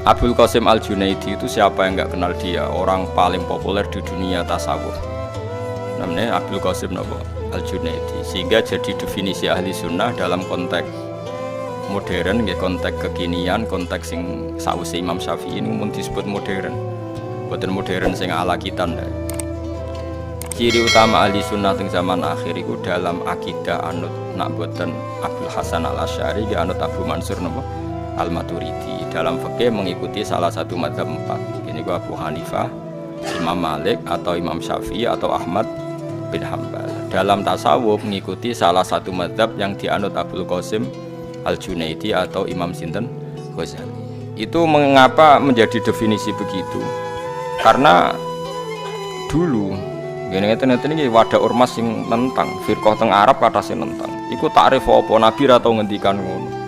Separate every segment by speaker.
Speaker 1: Abul Qasim Al-Junaidi itu siapa yang nggak kenal dia? Orang paling populer di dunia tasawuf. Namanya Abul Qasim Al-Junaidi. Sehingga jadi definisi ahli sunnah dalam konteks modern, konteks kekinian, konteks sing sawise Imam Syafi'i ini mun disebut modern. Bukan modern sing ala kita ndak. Ciri utama ahli sunnah di zaman akhir itu dalam akidah anut nak buatan Abdul Hasan Al-Asy'ari anut Abu Mansur Al-Maturidi. Dalam fikih mengikuti salah satu mazhab 4. Ini gua Abu Hanifah, Imam Malik atau Imam Syafi'i atau Ahmad bin Hambal. Dalam tasawuf mengikuti salah satu mazhab yang dianut Abul Qasim Al-Junaidi atau Imam Sinten Ghazali. Itu mengapa menjadi definisi begitu? Karena dulu ngene-ngene iki wadah ormas sing nentang firqah teng Arab kata sing nentang. Iku takrif apa nabi atau ngendikan ngono.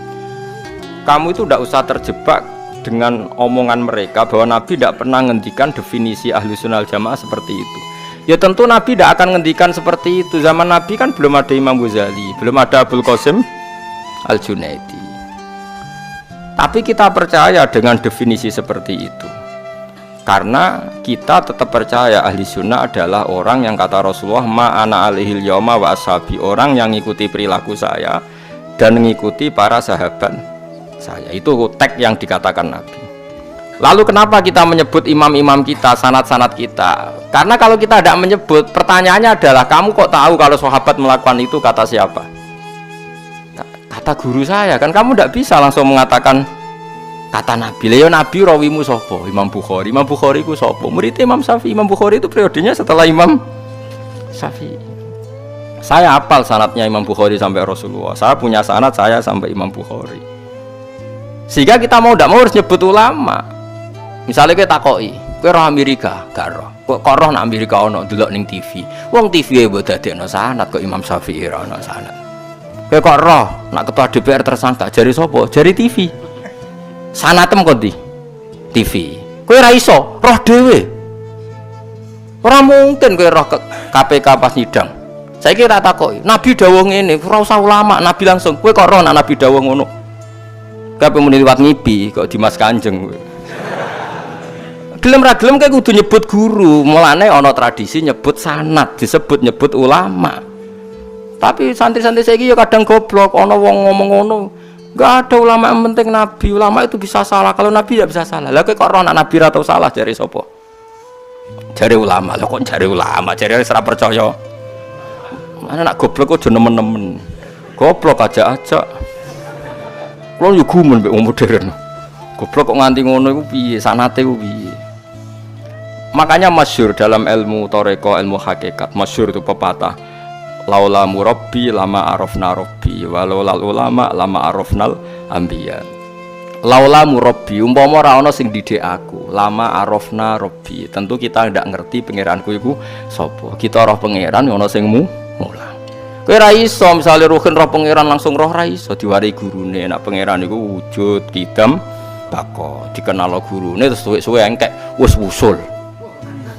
Speaker 1: Kamu itu tidak usah terjebak dengan omongan mereka bahwa Nabi tidak pernah ngendikan definisi ahlu sunnah jamaah seperti itu. Ya tentu Nabi tidak akan ngendikan seperti itu. Zaman Nabi kan belum ada Imam Ghazali, belum ada Abul Qasim Al-Junaidi. Tapi kita percaya dengan definisi seperti itu. Karena kita tetap percaya ahli sunnah adalah orang yang kata Rasulullah ma'ana alihil yawma wa ashabi, orang yang ngikuti perilaku saya dan ngikuti para sahabat saya. Itu tag yang dikatakan Nabi. Lalu kenapa kita menyebut imam-imam kita, sanad-sanad kita? Karena kalau kita tidak menyebut, pertanyaannya adalah kamu kok tahu kalau sahabat melakukan itu kata siapa? Kata guru saya. Kan kamu tidak bisa langsung mengatakan kata Nabi. Leo Nabi rawimu sopo? Imam Bukhari. Imam Bukhari ku sopo? Muridnya Imam Syafi'i. Imam Bukhari itu periodenya setelah Imam Syafi'i. Saya hafal sanadnya Imam Bukhari sampai Rasulullah. Saya punya sanad saya sampai Imam Bukhari. Sehingga kita mau tidak mau harus nyebut ulama. Misalnya kita takoi, kowe roh Amerika, gak roh. Kok roh nang Amerika ono delok ning TV. Wong TV e mbok dadekno sanad kok Imam Syafi'i ora ono sanad. Kowe kok roh nak ketua DPR tersangka jari sapa? Jari TV. Sanatem kok ndi? TV. Kowe ora iso roh dhewe. Ora mungkin kowe roh KPK pas nyidang. Saiki tak takoki, Nabi dawuh ngene, ora usah ulama, Nabi langsung. Kowe kok roh nak Nabi dawuh ngono? Kowe muni liwat ngipi kok Dimas Kanjeng kowe. Gelem ra gelem kowe kudu nyebut guru, mulane ana tradisi nyebut sanad, disebut nyebut ulama. Tapi santri-santri saiki ya kadang goblok, ana wong ngomong ngono. Enggak ada ulama yang penting Nabi, ulama itu bisa salah, kalau Nabi tidak bisa salah. Lah kowe kok ora Nabi ra tau salah jare sapa? Jare ulama. Lah kok jare ulama, jare ora percaya. Mana nak goblok kok aja nemen-nemen. Goblok aja. Kulo yo gumun mbek wong modern. Goblok kok nganti ngono iku piye? Sanate ku piye? Makanya masyhur dalam ilmu thariqah, ilmu hakikat, masyhur itu pepatah. Laula murabbi lama arafna rabbi, walau lal ulama lama arafnal anbiya. Laula murabbi, umpama ora ana sing didik aku, lama arafna rabbi. Tentu kita ndak ngerti pangeranku iku sapa. Kita roh pangeran ana sing mulang. Kowe ra iso misale ruhin roh pangeran langsung roh ra iso diwari gurune. Nek pangeran iku wujud kidam bako dikenal gurune terus suwe-suwe engkek wis wusul.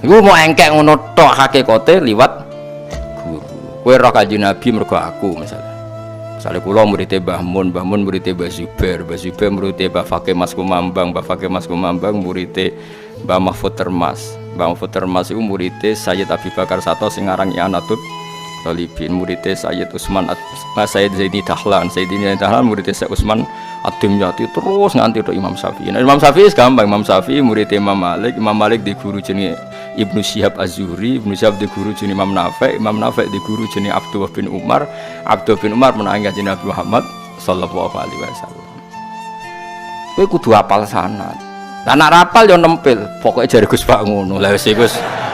Speaker 1: Iku mau engkek ngono tok hakikate liwat guru. Kowe roh Kanjeng Nabi mergo aku misalnya. Misale kula murid Mbah Mun murid Mbah Zubair murid Mbah Fakih Mas Kumambang, Mbah Fakih Mas Kumambang murid Mbah Mahfud Termas. Mbah Mahfud Termas iku murid Sayyid Abi Bakar Sato sing aran I'anatul Talibin, murid Sayyid Utsman Sayyid Zaini Dahlan, murid Sayyid Utsman Ad-Dimyati terus nganti tok Imam Syafi'i. Nah, Imam Syafi'i gampang, Imam Syafi'i murid Imam Malik di guru jenenge Ibnu Syihab Az-Zuhri, Ibnu Syihab di guru jenenge Imam Nafi' di guru jenenge Abdullah bin Umar menangi Kanjeng Nabi Muhammad sallallahu alaihi wasallam. Kowe kudu hafal sanad. Lah nek rapal yo nempel, pokoke jare Gus Pak ngono. Lah wis iku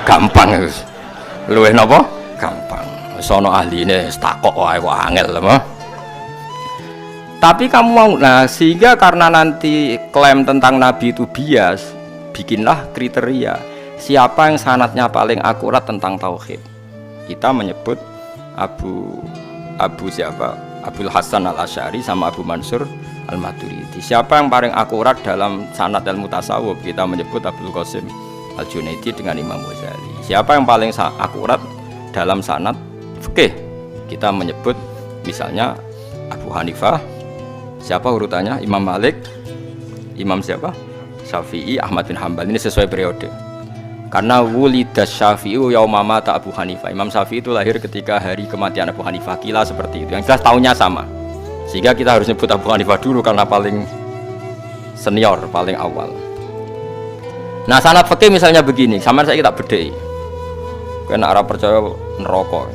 Speaker 1: gampang wis. Luwih napa? Gampang. Wis ana ahline takok wae kok angel mah. Tapi kamu mau, nah sehingga karena nanti klaim tentang Nabi itu bias, bikinlah kriteria siapa yang sanadnya paling akurat tentang tauhid. Kita menyebut Abul Hasan Al-Asy'ari sama Abu Mansur Al-Maturidi. Siapa yang paling akurat dalam sanad ilmu tasawuf? Kita menyebut Abul Qasim Al-Junaidi dengan Imam Ghazali. Siapa yang paling akurat dalam sanad fikih? Kita menyebut misalnya Abu Hanifah. Siapa urutannya? Imam Malik, Imam siapa? Syafi'i, Ahmad bin Hambal ini sesuai periode. Karena wulidas Syafi'i yauma mata Abu Hanifah. Imam Syafi'i itu lahir ketika hari kematian Abu Hanifah. Kila seperti itu. Yang jelas tahunnya sama. Sehingga kita harus nyebut Abu Hanifah dulu karena paling senior, paling awal. Nah, sanad fikih misalnya begini, sampean saya tak bedheki. Kena ora percaya neraka.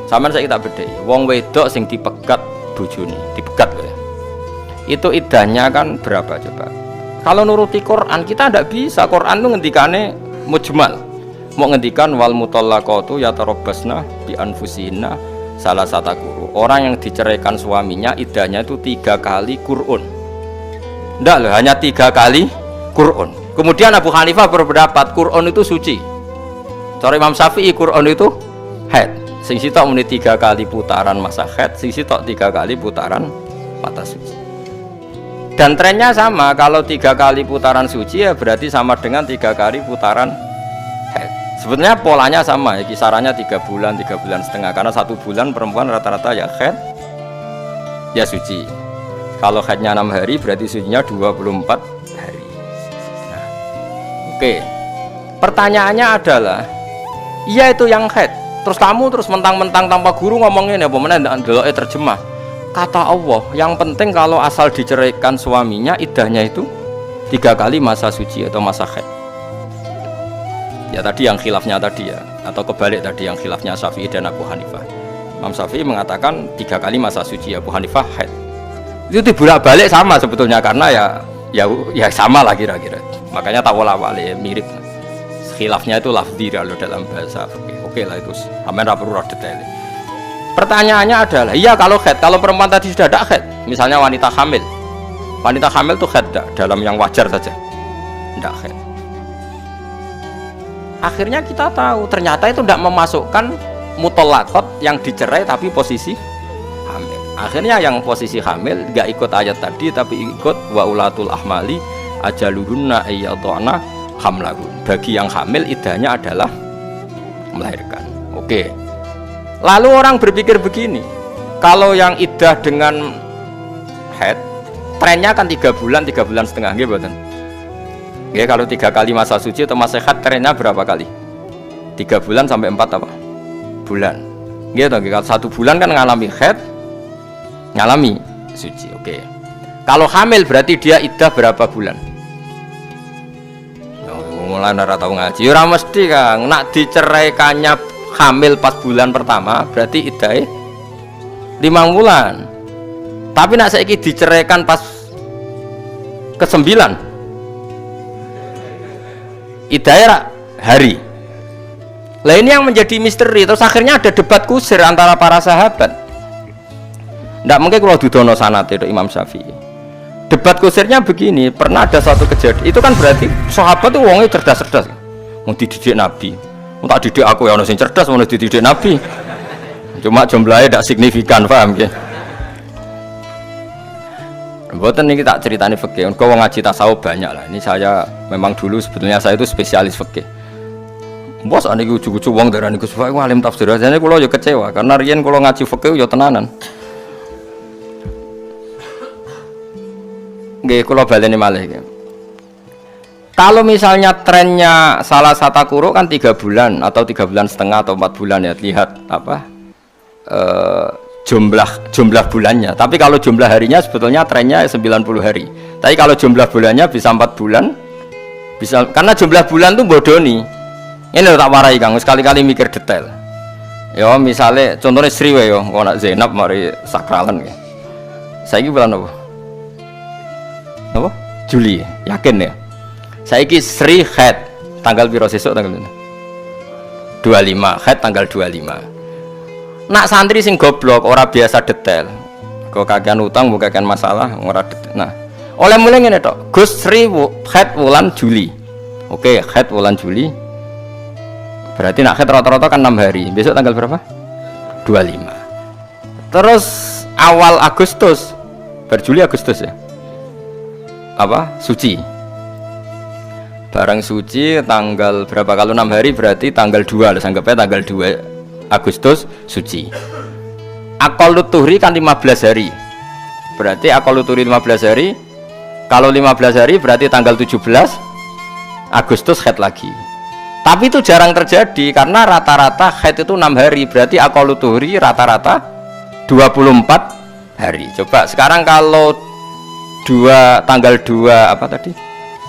Speaker 1: Sampeyan saiki tak bedheki, wong wedok sing dipegat bojone, dipegat ya. Itu iddahnya kan berapa coba? Kalau nuruti Quran kita ndak bisa. Quran itu ngendikane mujmal. Mau ngendikan wal mutallaqatu yatarabbasna bi anfusihinna salasata quru. Orang yang diceraikan suaminya iddahnya itu 3 kali Qur'an. Ndak loh, hanya 3 kali Qur'an. Kemudian Abu Hanifah berpendapat Qur'an itu suci. Cara Imam Syafi'i Qur'an itu haid. Sing sitok muni 3 kali putaran masa haid, sing sitok 3 kali putaran mata suci. Dan trennya sama, kalau 3 kali putaran suci ya berarti sama dengan 3 kali putaran haid. Sebetulnya polanya sama ya, kisarannya 3 bulan, 3 bulan setengah. Karena 1 bulan perempuan rata-rata ya haid, ya suci. Kalau haidnya 6 hari berarti sucinya 24 hari. Nah, oke. Pertanyaannya adalah, iya itu yang haid. Terus kamu terus mentang-mentang tanpa guru ngomongin apa mana ndelok terjemah. Kata Allah, yang penting kalau asal diceraikan suaminya iddahnya itu 3 kali masa suci atau masa haid. Ya tadi yang khilafnya tadi ya, atau kebalik tadi yang khilafnya Syafi'i dan Abu Hanifah. Imam Syafi'i mengatakan 3 kali masa suci, Abu Hanifah haid. Itu dibolak-balik sama sebetulnya karena ya sama lah kira-kira. Makanya tawala-wali mirip. Khilafnya itu lafzi kalau dalam bahasa fikih. Oke lah itu, sampai tidak perlu detail. Pertanyaannya adalah, iya kalau haid, kalau perempuan tadi sudah ada haid, misalnya wanita hamil itu haid dalam yang wajar saja, tidak haid. Akhirnya kita tahu ternyata itu tidak memasukkan mutolakot yang dicerai tapi posisi hamil. Akhirnya yang posisi hamil nggak ikut ayat tadi tapi ikut wa ulatul ahmali ajaluhunna ayyadana hamlahun. Bagi yang hamil iddahnya adalah melahirkan. Oke. Lalu orang berpikir begini, kalau yang iddah dengan haid trennya kan 3 bulan setengah nggih mboten? Nggih, kalau 3 kali masa suci atau masa haid trennya berapa kali? 3 bulan sampai 4 apa? Bulan. Nggih toh, kalau 1 bulan kan ngalami haid, ngalami suci. Oke. Kalau hamil berarti dia iddah berapa bulan? Mulai nara tahu ngaji, ora mesti Kang. Nak diceraikannya hamil pas bulan pertama, berarti iddah 5 bulan. Tapi nak saiki diceraikan pas ke-9, iddah hari. Lah ini yang menjadi misteri. Terus akhirnya ada debat kusir antara para sahabat. Ndak mungkin kalau dudono sanate itu Imam Syafi'i. Debat kusirnya begini, pernah ada satu kejadian. Itu kan berarti sahabat tuh wongnya cerdas-cerdas. Mau dididik Nabi. Mau tak didik aku ya ono sing cerdas, mau dididik Nabi. Cuma jumlahnya tidak signifikan, paham ya? Mboten niki tak ceritani fikih. Engko wong ngaji tasawuf banyak lah. Ini saya memang dulu sebetulnya saya itu spesialis fikih. Bos aniki ujug-ujug wong darani Gus Fai alim tafsir. Jane kula ya kecewa karena riyen kula ngaji fikih ya tenanan. Nggih, kula baleni malih. Kalau misalnya trennya salah satu kuro kan 3 bulan atau 3 bulan setengah atau 4 bulan ya, lihat apa jumlah bulannya. Tapi kalau jumlah harinya sebetulnya trennya 90 hari. Tapi kalau jumlah bulannya bisa 4 bulan, bisa karena jumlah bulan tuh bodoni. Ini lho tak warai Kang, sekali-kali mikir detail. Ya misalnya contohnya Sri wae yo, kok nak Zainab mari sakralan ya. Saiki bulan apa? Apa? Juli, yakin ya? Saiki Sri haid tanggal piro sesuk tanggal 25, haid tanggal 25. Nak santri sing goblok ora biasa detail. Kok kakean utang mbok kakean masalah ora detail. Nah, oleh mulai ngene tok. Gus Sri haid wulan Juli. Oke, haid wulan Juli. Berarti nak haid rata-rata kan 6 hari. Besok tanggal berapa? 25. Terus awal Agustus. Berjuli Agustus ya. Apa? Suci. Barang suci tanggal berapa? Kalau 6 hari berarti tanggal 2 lah, anggapnya tanggal 2 Agustus suci. Aqallut tuhri kan 15 hari. Berarti aqallut tuhri 15 hari Kalau 15 hari berarti tanggal 17 Agustus haid lagi. Tapi itu jarang terjadi karena rata-rata haid itu 6 hari, berarti aqallu tuhri rata-rata 24 hari. Coba sekarang kalau tanggal 2 apa tadi?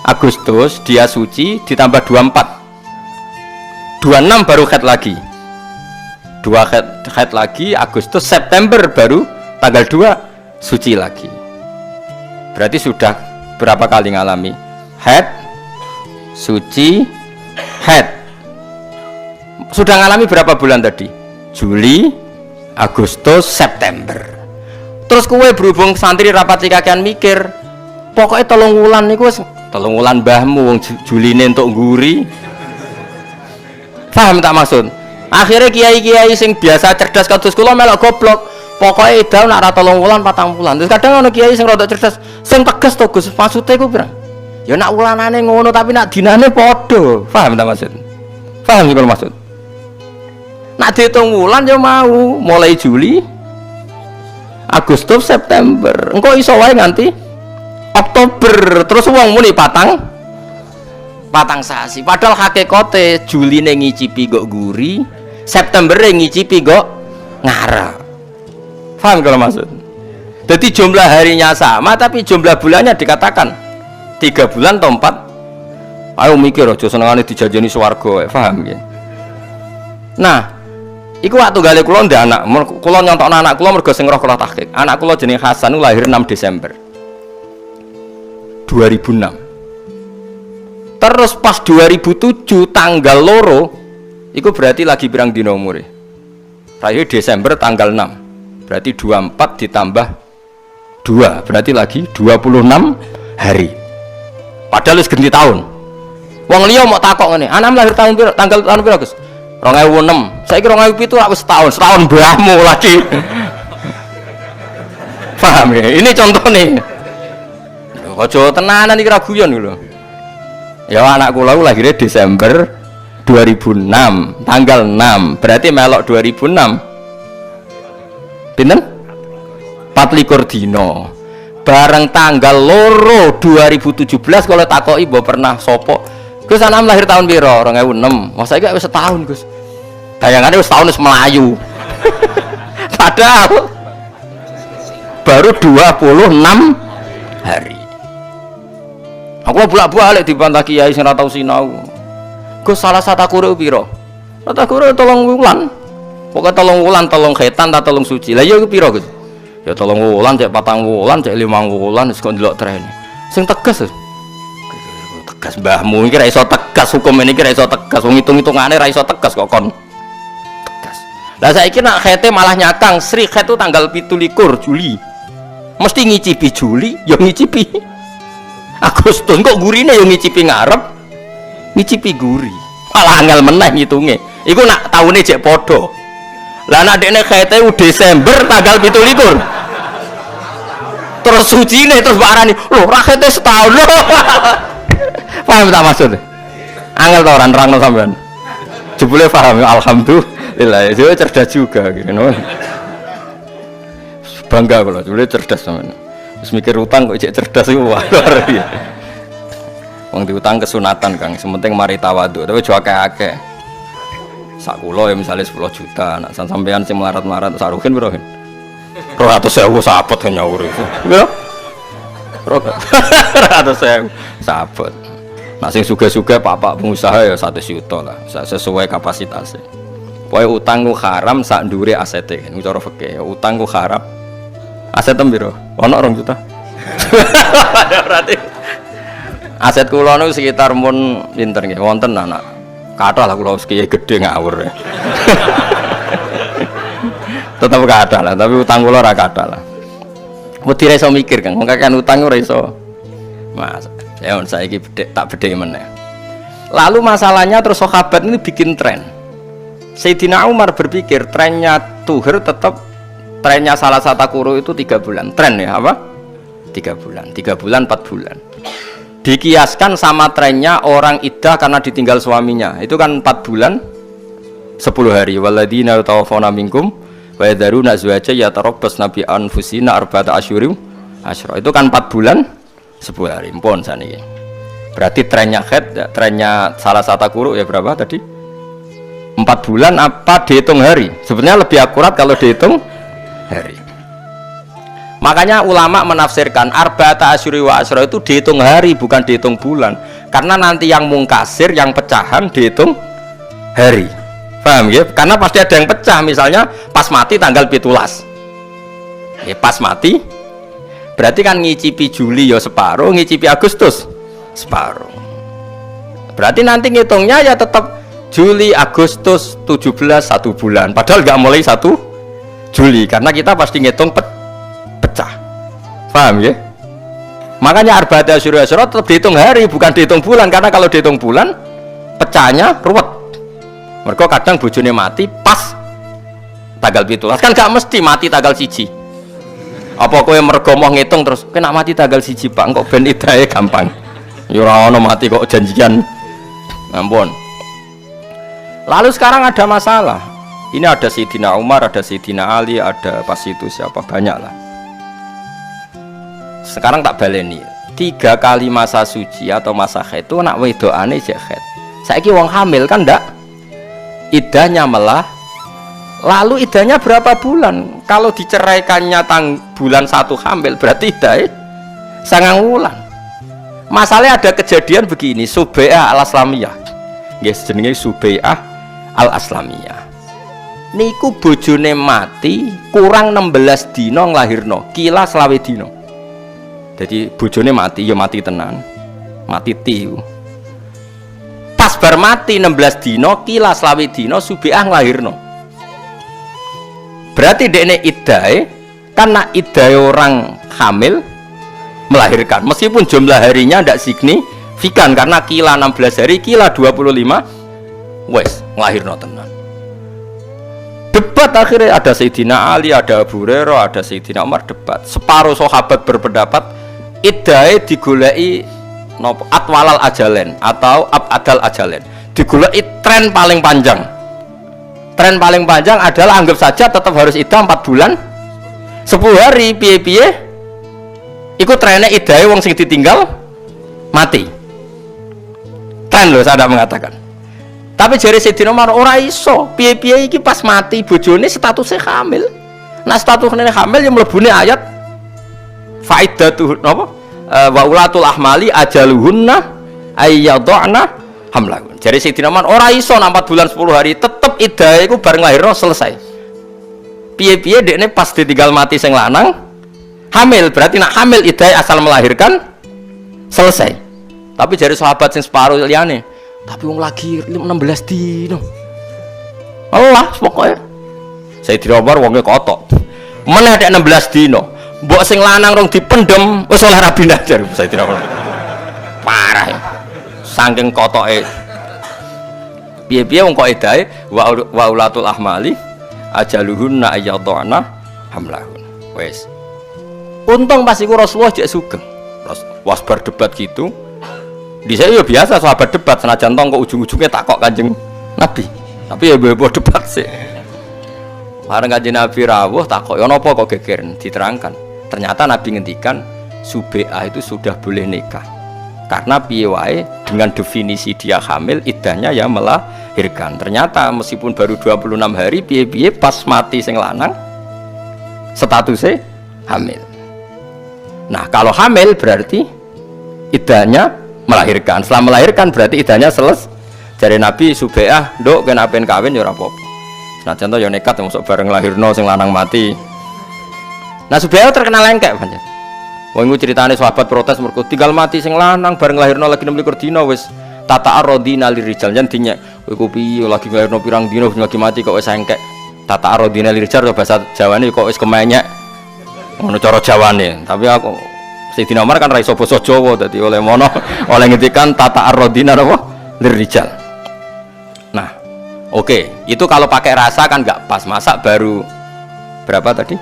Speaker 1: Agustus dia suci ditambah 24. 26 baru haid lagi. 2 haid lagi Agustus, September baru tanggal 2 suci lagi. Berarti sudah berapa kali ngalami haid, suci, haid. Sudah ngalami berapa bulan tadi? Juli, Agustus, September. Terus kowe berhubung santri rapat kakean mikir, pokoknya 3 wulan niku wis 3 wulan mbahmu wong Juline entuk nguri. Paham tak maksud? Akhirnya kiai-kiai sing biasa cerdas kados kula melok goblok. Pokoknya edaw nak ra 3 wulan 4 wulan. Terus kadang ono kiai sing rada cerdas, sing tegas to Gus, maksude ku pirang? Ya nak wulanane ngono tapi nak dinane padha. Paham tak maksud? Paham iki maksud? Nak dihitung wulan ya mau mulai Juli, Agustus, September. Engko iso wae nganti Oktober. Terus wong muni patang sasi. Padahal hakikate Juli ne ngicipi kok guri, September ngicipi kok ngarep. Paham kalau maksud? Jadi jumlah harinya sama tapi jumlah bulannya dikatakan 3 bulan atau 4. Ayo mikir aja senengane dijajani swarga, paham ya? Nah, iku waktu gale kula ndek anak, kula nyontokno anak kula mergo sing roh kula tahqiq. Anak kula jenenge Hasan lahir 6 Desember 2006. Terus pas 2007 tanggal loro iku berarti lagi pirang dina umure? Lahir Desember tanggal 6. Berarti 24 ditambah 2 berarti lagi 26 hari. Padahal wis ganti tahun. Wong liya mau takok ngene, anak lahir tahun piro? Tanggal tahun piro, Gus? 2006. Saiki 2007 lak wis setahun mbahmu lagi. Paham ya? Ini contoh nih. Aja tenanan iki ra guyon lho. Ya anak kula lahirnya Desember 2006, tanggal 6. Berarti melok 2006. Pinten? 24 dino. Bareng tanggal loro 2017 kalau takoki mbok pernah sopo. Gus anak lahir tahun piro? 2006. Masa iki wis setahun, Gus. Bayangane wis setahun wis melayu. Padahal baru 26 hari. Aku bolak-balik dibantah kiai sing ora tau sinau. Gus salah satu kuru piro? Rata kuru 3 wulan. Pokoknya 3 wulan, 3 khitan, 3 suci. Lah ya iku piro, Gus? Ya 3 wulan, cek 4 wulan, cek 5 wulan wis kok ndelok tren. Sing tegas. Tegas mbahmu iki ra iso tegas, hukum ini iki ra iso tegas. Wong hitung-hitungane ra iso tegas kok kon. Tegas. Lah saiki nak khete malah nyakang, Sri khet itu tanggal 17 Juli. Mesti ngicipi Juli, ya ngicipi Agustus. Kok gurine ya ngicipi ngarep. Ngicipi guri. Malah angel meneh ngitunge. Iku nak taune jek padha. Lah nek dekne khete Desember tanggal 17. Terus sucine terus barani, lho ra khete setahun lho. Paham tak maksud? Angel ta ora nerangno sampean. Jebule paham ya alhamdulillah. Dia cerdas juga gitu. Bangga kula, jebule cerdas sampean. Wis mikir utang kok cek cerdas iku luar biasa. Wong diutang kesunatan Kang, sementing mari tawadhu, tapi aja akeh-akeh. Sak kula ya misalnya 10 juta, nak sampean sing melarat-melarat saruhin piro? 200.000 sapet nyaur itu. Piro? 200.000 sapet. Nak sing sugih-sugih bapak pengusaha ya 100 juta lah, sesuai kapasitasnya. Pokoke utang ku haram sak ndure asete, niku cara fikih. Utang ku haram. Aset piro? Ono 2 juta. Berarti aset kula niku sekitar mun pinter nggih, wonten anak kathah lah kula kiai gedhe ngawur. Tetep kathah lah, tapi utang kula ora kathah lah. Wedi ra iso mikir Kang, wong kakean utang ora iso. Mas, ya saiki tak bedhe meneh. Lalu masalahnya terus sahabat ini bikin tren. Sayyidina Umar berpikir trennya tuhur tetap trennya salah satu kuru itu 3 bulan. Tren ya apa? 3 bulan, 3 bulan, 4 bulan. Dikiaskan sama trennya orang iddah karena ditinggal suaminya, itu kan 4 bulan 10 hari. Waladina tawaffawna minkum wa yadharuna azwaja yatarabbasna bi anfusina arba'ata asyhurin asyra. Itu kan 4 bulan 10 hari pun saniki. Berarti trennya haid, trennya salah satu kuruk ya berapa tadi? 4 bulan apa dihitung hari? Sebenarnya lebih akurat kalau dihitung hari. Makanya ulama menafsirkan arba'ata asyuri wa asyra itu dihitung hari bukan dihitung bulan. Karena nanti yang mungkasir, yang pecahan dihitung hari. Paham ya? Karena pasti ada yang pecah, misalnya pas mati tanggal 17. Ya pas mati berarti kan ngicipi Juli ya separuh, ngicipi Agustus separuh. Berarti nanti ngitungnya ya tetap Juli, Agustus, 17 1 bulan. Padahal nggak mulai 1 Juli karena kita pasti ngitung pecah. Paham ya? Makanya arba'ata asyhur tetap dihitung hari bukan dihitung bulan karena kalau dihitung bulan pecahnya ruwet. Mereka kadang bojone mati pas tanggal 17 kan gak mesti mati tanggal 1. Apa kowe mergo mau ngitung terus kena mati tanggal 1 Pak kok ben idahe gampang. Ya ora ono mati kok janjian. Ampun. Lalu sekarang ada masalah. Ini ada Sayyidina Umar, ada Sayyidina Ali, ada pas itu siapa banyak lah. Sekarang tak baleni. 3 kali masa suci atau masa haid itu nak wedokane jek haid. Saiki wong hamil kan ndak idahnya melah. Lalu idahnya berapa bulan? Kalau diceraikannya bulan 1 hamil berarti idahnya 9 bulan. Masalahnya ada kejadian begini, Subai'ah al-Aslamiyah. Nggih jenenge Subai'ah al-Aslamiyah. Niku bojone mati kurang 16 dina nglahirno, kila 20 dina. Jadi bojone mati ya mati tenan. Mati tiu. Pas bar mati 16 dina, kila 20 dina Subai'ah nglahirno. Berarti dekne iddahe karena iddahe orang hamil melahirkan meskipun jumlah harinya tidak signifikan karena kila 16 hari kila 25 wes nglahirno tenan. Debat akhirnya ada Sayyidina Ali, ada Abu Hurairah, ada Sayyidina Umar debat. Separuh sahabat berpendapat iddahe digoleki nopo atwalal ajalen atau abadal ajalen. Digoleki tren paling panjang. Tren paling panjang adalah anggap saja tetap harus iddah 4 bulan 10 hari piye-piye ikut trennya iddahe wong sing ditinggal mati. Tren loh saya mengatakan. Tapi jari Sayyidina Umar ora iso piye-piye iki pas mati bojone statusnya hamil. Nah statusnya hamil yang mlebune ayat faidatuh napa wa ulatul ahmali ajaluhunna ayyadhna hamlahun. Jari Sayyidina Umar ora iso 4 bulan 10 hari tetep iddahe iku bareng lahirno selesai. Piye-piye dekne pas ditinggal mati sing lanang hamil, berarti nak hamil iddahe asal melahirkan selesai. Tapi jari sahabat sing separuh liyane, tapi wong lagi 16 dino. Allah pokoknya. Sayyidina Umar wonge kotok. Meneh nek 16 dino, mbok sing lanang rong dipendem wis oleh rabi najar Sayyidina Umar. Parah ya. Saking kotoke. Piye-piye wong kok edahe wa ulatul ahmali ajaluhunna ayyadhana hamlahun. Wes. Untung pas iku Rasulullah jek sugeng. Was berdebat gitu. Di saya ya biasa sahabat debat senajan tong kok ujung-ujungnya takok Kanjeng Nabi. Tapi ya bebo debat sih. Bareng Kanjeng Nabi rawuh takok ya napa kok geger diterangkan. Ternyata Nabi ngendikan Subai'ah itu sudah boleh nikah. Karena piye wae dengan definisi dia hamil iddahnya ya melahirkan. Ternyata meskipun baru 26 hari piye-piye pas mati sing lanang statusnya hamil. Nah kalau hamil berarti iddahnya melahirkan. Setelah melahirkan berarti iddahnya selesai. Jare Nabi Subai'ah nduk kena pen kawin ya ora apa-apa. Senajan to ya nekat masuk bareng lahirno sing lanang mati. Nah Subai'ah terkenal lengkek pancen. Wong iku critane sahabat protes mergo tinggal mati sing lanang bareng lahirno lagi 26 dina wis tata'arrodina lirijal jan dinyek kowe piye lagi lahirno pirang dina lagi mati kok wis engkek. Tata'arrodina lirijal bahasa Jawane kok wis kemenyek. Ngono cara Jawane. Tapi aku Sayyidina Umar kan ra iso basa Jawa dadi oleh mono oleh ngendikan tata'arrodina apa lirijal. Nah, oke, itu kalau pakai rasa kan enggak pas. Masa baru berapa tadi?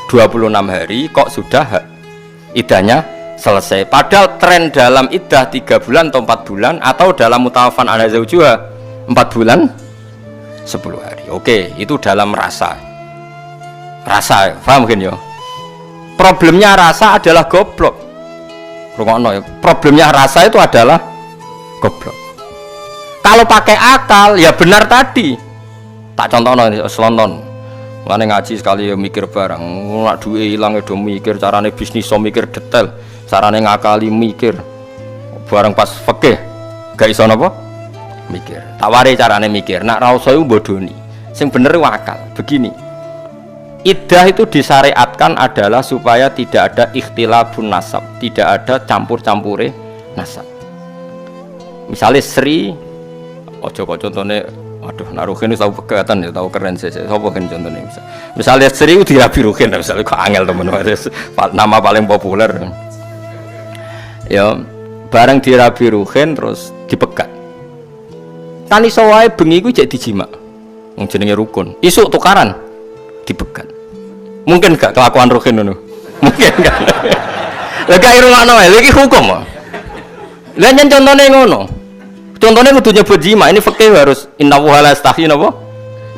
Speaker 1: 26 hari kok sudah iddahnya selesai. Padahal tren dalam iddah 3 bulan atau 4 bulan atau dalam mutawafan ala zaujuha 4 bulan 10 hari. Oke, itu dalam rasa. Rasa, paham mungkin ya? Problemnya rasa adalah goblok. Rungokno ya. Problemnya rasa itu adalah goblok. Kalau pakai akal ya benar tadi. Tak contohno selonton. Lane ngaji sekali ya mikir barang. Nak duwe ilang ya do mikir carane bisnis, so mikir detail. Carane ngakali mikir. Barang pas fikih gak iso napa? Mikir. Tawari carane mikir. Nak ra usah bodoni. Sing bener akal. Begini. Iddah itu disyariatkan adalah supaya tidak ada ikhtilafun nasab, tidak ada campur-campure nasab. Misalnya Sri, ojo kok contohnya, aduh, Naruhin itu tahu pegatan ya, tahu keren sih. Sopo kan contohnya misalnya Sri itu dirabi Ruhin, misalnya kok angel teman-teman, nama paling populer. Ya, bareng dirabi Ruhin terus dipegat. Tani sawai bengi ku jadi jima, jenenge rukun. Isuk tukaran, dipegat. Mungkin gak kelakuan Ruhin ngono? Mungkin gak. Lah gak irungakno ae, iki hukum. Lah nyen contone ngono. Contone kudu nyebut jima, ini fikih harus innahu la yastahi napa?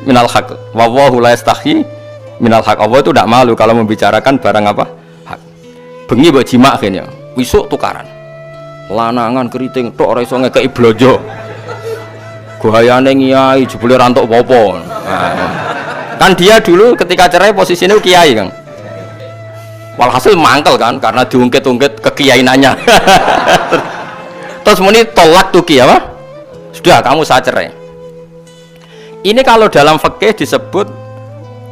Speaker 1: Minal haq. Wa wallahu la yastahi minal haq. Allah itu tidak malu kalau membicarakan barang apa? Hak. Bengi mbok jima kene. Wisuk tukaran. Lanangan keriting tok ora iso ngekeki blojo. Gayane ngiyai jebule ra entuk apa-apa. Kan dia dulu ketika cerai posisinya kiai kan, walhasil mangkel kan karena diungkit-ungkit kekiainannya. Terus muni tolak tuh kiai apa? Sudah kamu saya cerai. Ini kalau dalam fikih disebut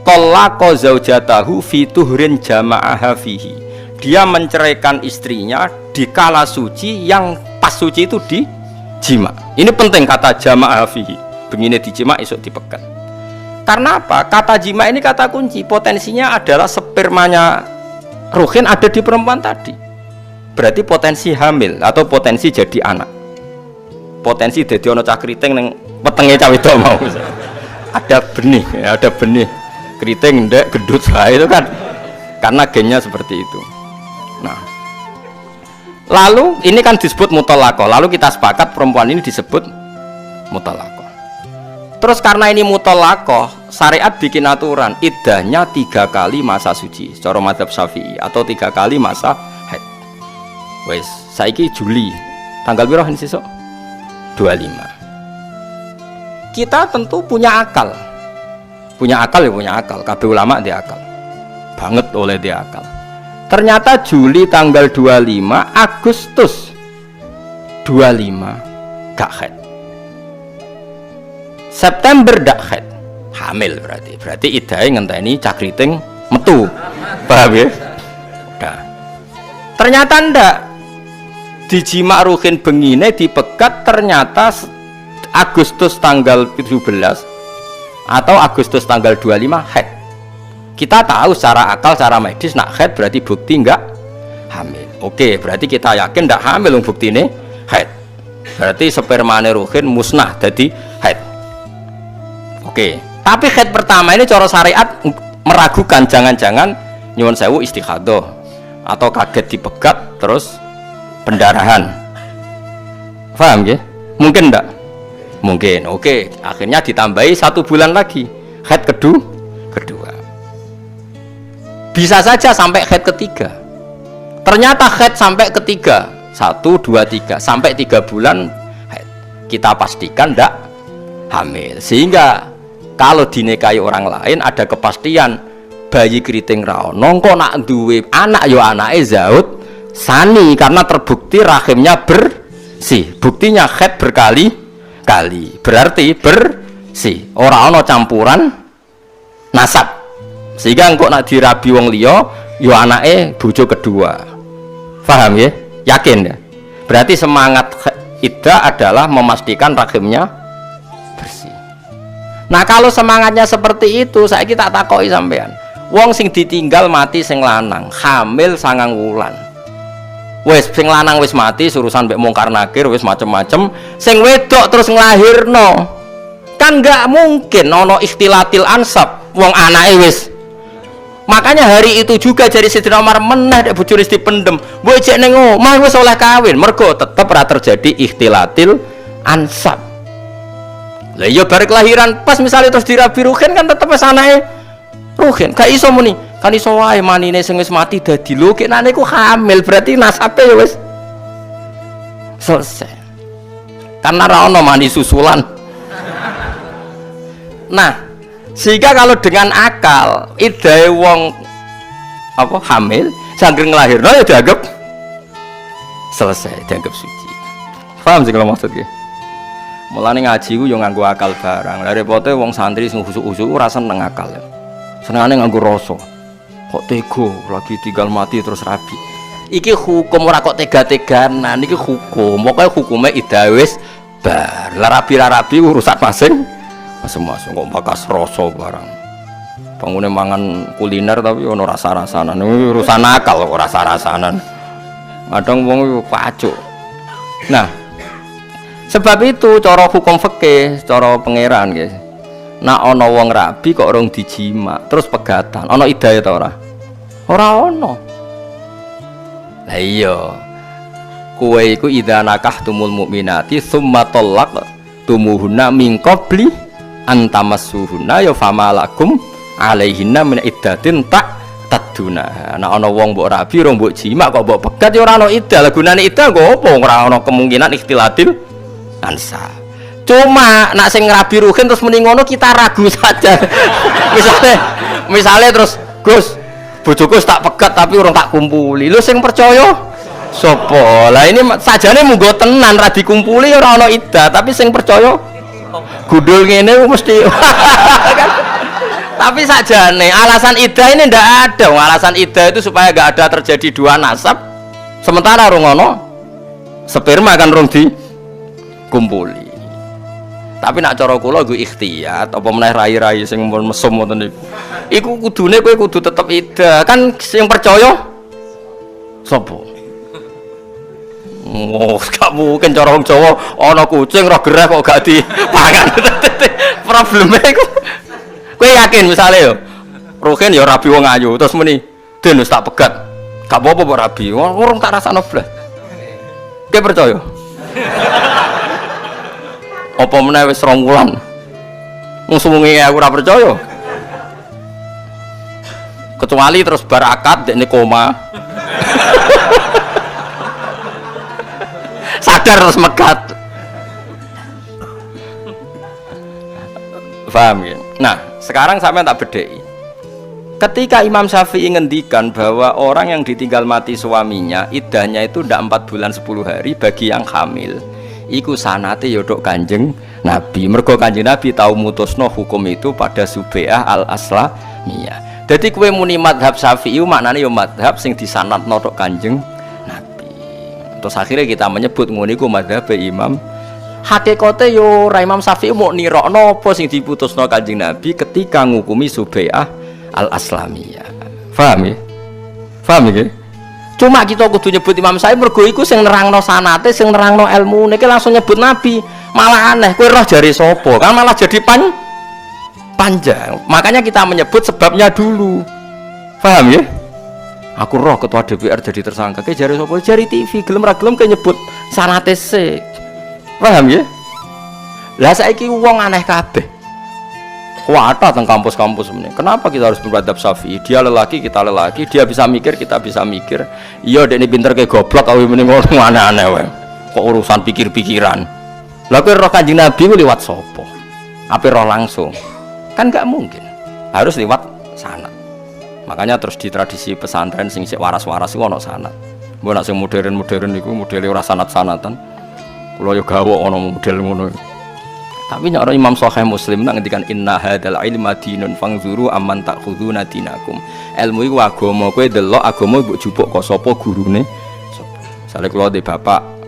Speaker 1: tolaqa zaujatahu fi tuhrin jama'aha fihi. Dia menceraikan istrinya di kala suci yang pas suci itu di jima. Ini penting kata jama'aha fihi. Begini di jima esok dipegat. Karena apa? Kata jima ini kata kunci. Potensinya adalah spermanya Ruhin ada di perempuan tadi. Berarti potensi hamil atau potensi jadi anak. Potensi dadi ana cah kriting ning wetenge cah wedok mau. Ada benih, ya, ada benih kriting ndek gendut lah itu kan. Karena gennya seperti itu. Nah. Lalu ini kan disebut muthalaqah. Lalu kita sepakat perempuan ini disebut muthalaqah. Terus karena ini muthalaqah, syariat bikin aturan iddahnya 3 kali masa suci secara mazhab Syafi'i atau 3 kali masa haid. Wes, saiki Juli. Tanggal piro sesuk? 25. Kita tentu punya akal. Punya akal ya punya akal. Kabeh ulama dia akal. Banget oleh dia akal. Ternyata Juli tanggal 25, Agustus 25 gak haid. September dak haid, hamil berarti iddahe ngenteni cah kriting metu. Paham ya? Nah. Ternyata ndak. Dijima Ruhin bengine dipegat ternyata Agustus tanggal 17 atau Agustus tanggal 25 haid. Kita tahu secara akal, secara medis nak haid berarti bukti enggak hamil. Oke, berarti kita yakin ndak hamil buktine haid. Berarti spermane Ruhin musnah jadi haid. Oke, tapi haid pertama ini cara syariat meragukan, jangan-jangan nyuwun sewu istikhadah atau kaget dipegat terus pendarahan. Paham ya? Mungkin enggak? Mungkin. Oke, akhirnya ditambahi 1 bulan lagi haid kedua. Bisa saja sampai haid ketiga. Ternyata haid sampai ketiga 1, 2, 3 sampai 3 bulan haid. Kita pastikan enggak hamil. Sehingga kalau dinikahi orang lain ada kepastian bayi keriting ra ono kok nak duwe anak yo anake zaud sani karena terbukti rahimnya bersih. Buktinya haid berkali-kali. Berarti bersih. Ora ono campuran nasab. Sehingga engko nak dirabi wong liya yo anake bojo kedua. Paham ya? Yakin ya? Berarti semangat iddah adalah memastikan rahimnya bersih. Nah kalau semangatnya seperti itu, saya tak takoki sampean. Wong sing ditinggal mati sing lanang, hamil 9 wulan. Wes sing lanang wis mati, urusan mbek mungkar nakir wis macem-macem. Sing wedok terus nglahirno. Kan enggak mungkin ono ikhtilatil ansab. Wong anake wis. Makanya hari itu juga jadi Sayyidina Umar meneh nek bojone dipendem. Mbok cek ning omah wis oleh kawin, mergo tetep ora terjadi ikhtilatil ansab. Lah iya bareng kelahiran pas misalnya terus dirabi Ruhin kan tetep wis anake Ruhin. Gak iso muni, kan iso wae manine sing wis mati dadi lho kek niku hamil berarti nasabe ya wis selesai. Karena ra ono mani susulan. Nah, sehingga kalau dengan akal iddahe wong apa hamil sangger nglahirno ya dianggap selesai, dianggap suci. Paham sih kalau maksudnya? Mulane ngaji ku yo nganggo akal barang. Lah repote wong santri sing khusuk-khusuk ora seneng akal. Senengane nganggo rasa. Kok tega lagi tinggal mati terus rabi. Iki hukum ora kok tega-teganan, iki hukum. Pokoke hukume iddah wis bar. Lah rabi urusan masing-masing kok bakas rasa barang. Pangune mangan kuliner tapi ono rasa-rasanan. Urusan akal kok rasa-rasanan. Kadang wong yo pacuk. Nah, sebab itu cara hukum fikih, cara pangeran guys. Nak ana wong rabi kok orang dijima, terus pegatan. Ana iddah ta ora? Ora ana. Lah iya. Kowe iku idza nakahtumul mukminati tsumma talaqtumuhunna min qabli an tamassuhunna ya famalakum alaihinna min iddatin taduna. Nek ana wong mbok rabi ora mbok jima kok mbok pegat ya ora ana iddah. Lah gunane iddah nggo apa? Ora ana kemungkinan ikhtilatil ansab. Cuma nak sing rabi ruhin terus muni ngono kita ragu saja. Misalnya terus Gus, bojoku tak pegat tapi urung tak kumpuli. Lho sing percaya sapa? Lah ini sajane munggo tenan ra dikumpuli ora ana iddah, tapi sing percaya gundul ngene mesti. Kan? Tapi sajane alasan iddah ini ndak ada. Alasan iddah itu supaya enggak ada terjadi dua nasab. Sementara urung ana sperma kan urung dikumpuli. Tapi nak cara kula nggo ikhtiyat apa meneh rai-rai sing mesum ngoten niku. Iku kudune kowe kudu tetep iddah. Kan sing percaya sapa? Oh, gak mungkin cara wong Jawa ana kucing roh gerah kok gak dipangan. Probleme iku. Kowe yakin misale yo Ruhin ya rabi wong ayu terus muni, "Den wis tak pegat." Gak apa-apa kok rabi. Wong tak rasakno blas. Kowe percaya? Apa meneh wis 2 wulan. Wong suwengi aku ora percaya. Kecuali terus barakat dekne koma. Sadar terus megat. Paham ya? Nah, sekarang sampai tak bedheki. Ketika Imam Syafi'i ngendikan bahwa orang yang ditinggal mati suaminya iddahnya itu ndak 4 bulan 10 hari bagi yang hamil. Iku sanate ya tok Kanjeng Nabi. Mergo Kanjeng Nabi tau mutusno hukum itu pada Subai'ah al-Aslamiyah. Dadi kowe muni mazhab Syafi'i maknane ya mazhab sing disanadno tok Kanjeng Nabi. Terus akhirnya kita menyebut ngono iku mazhab Imam. Hakikate yo ora Imam Syafi'i mau nirokno apa sing diputusno Kanjeng Nabi ketika ngukumi Subai'ah al-Aslamiyah. Paham ya? Paham ya? Cuma kita kudu nyebut Imam Syafi'i mergo iku sing nerangno sanate, sing nerangno ilmu niki langsung nyebut Nabi. Malah aneh, kowe roh jari sapa? Kan malah jadi panjang. Makanya kita menyebut sebabnya dulu. Paham ya? Aku roh ketua DPR jadi tersangka. Kowe jari sapa? Jari TV, gelem ra gelem kowe nyebut sanate sik. Paham ya? Lah saiki wong aneh kabeh. Kuata teng kampus-kampus ini. Kenapa kita harus beradab Syafi'i? Dia lelaki, kita lelaki. Dia bisa mikir, kita bisa mikir. Iya, dek ini pinter kayak goblok. Awi mending ngono aneh-aneh wae. Kok urusan pikir-pikiran. Lah kowe roh Kanjeng Nabi ku liwat sapa? Apa roh langsung? Kan enggak mungkin. Harus liwat sanad. Makanya terus di tradisi pesantren sing sik waras-waras iku ana sanad. Mbok nek sing modern-modern iku modele ora sanad-sanatan. Kula yo gawok ana model ngono. Tapi nek Imam Sahih Muslim nang ngendikan inna hadzal ilma dinun fangzuru amman ta'khuduna dinakum. Ilmu iku agama, kowe delok agama mbok jupuk kok sapa gurune. Sale kula di bapak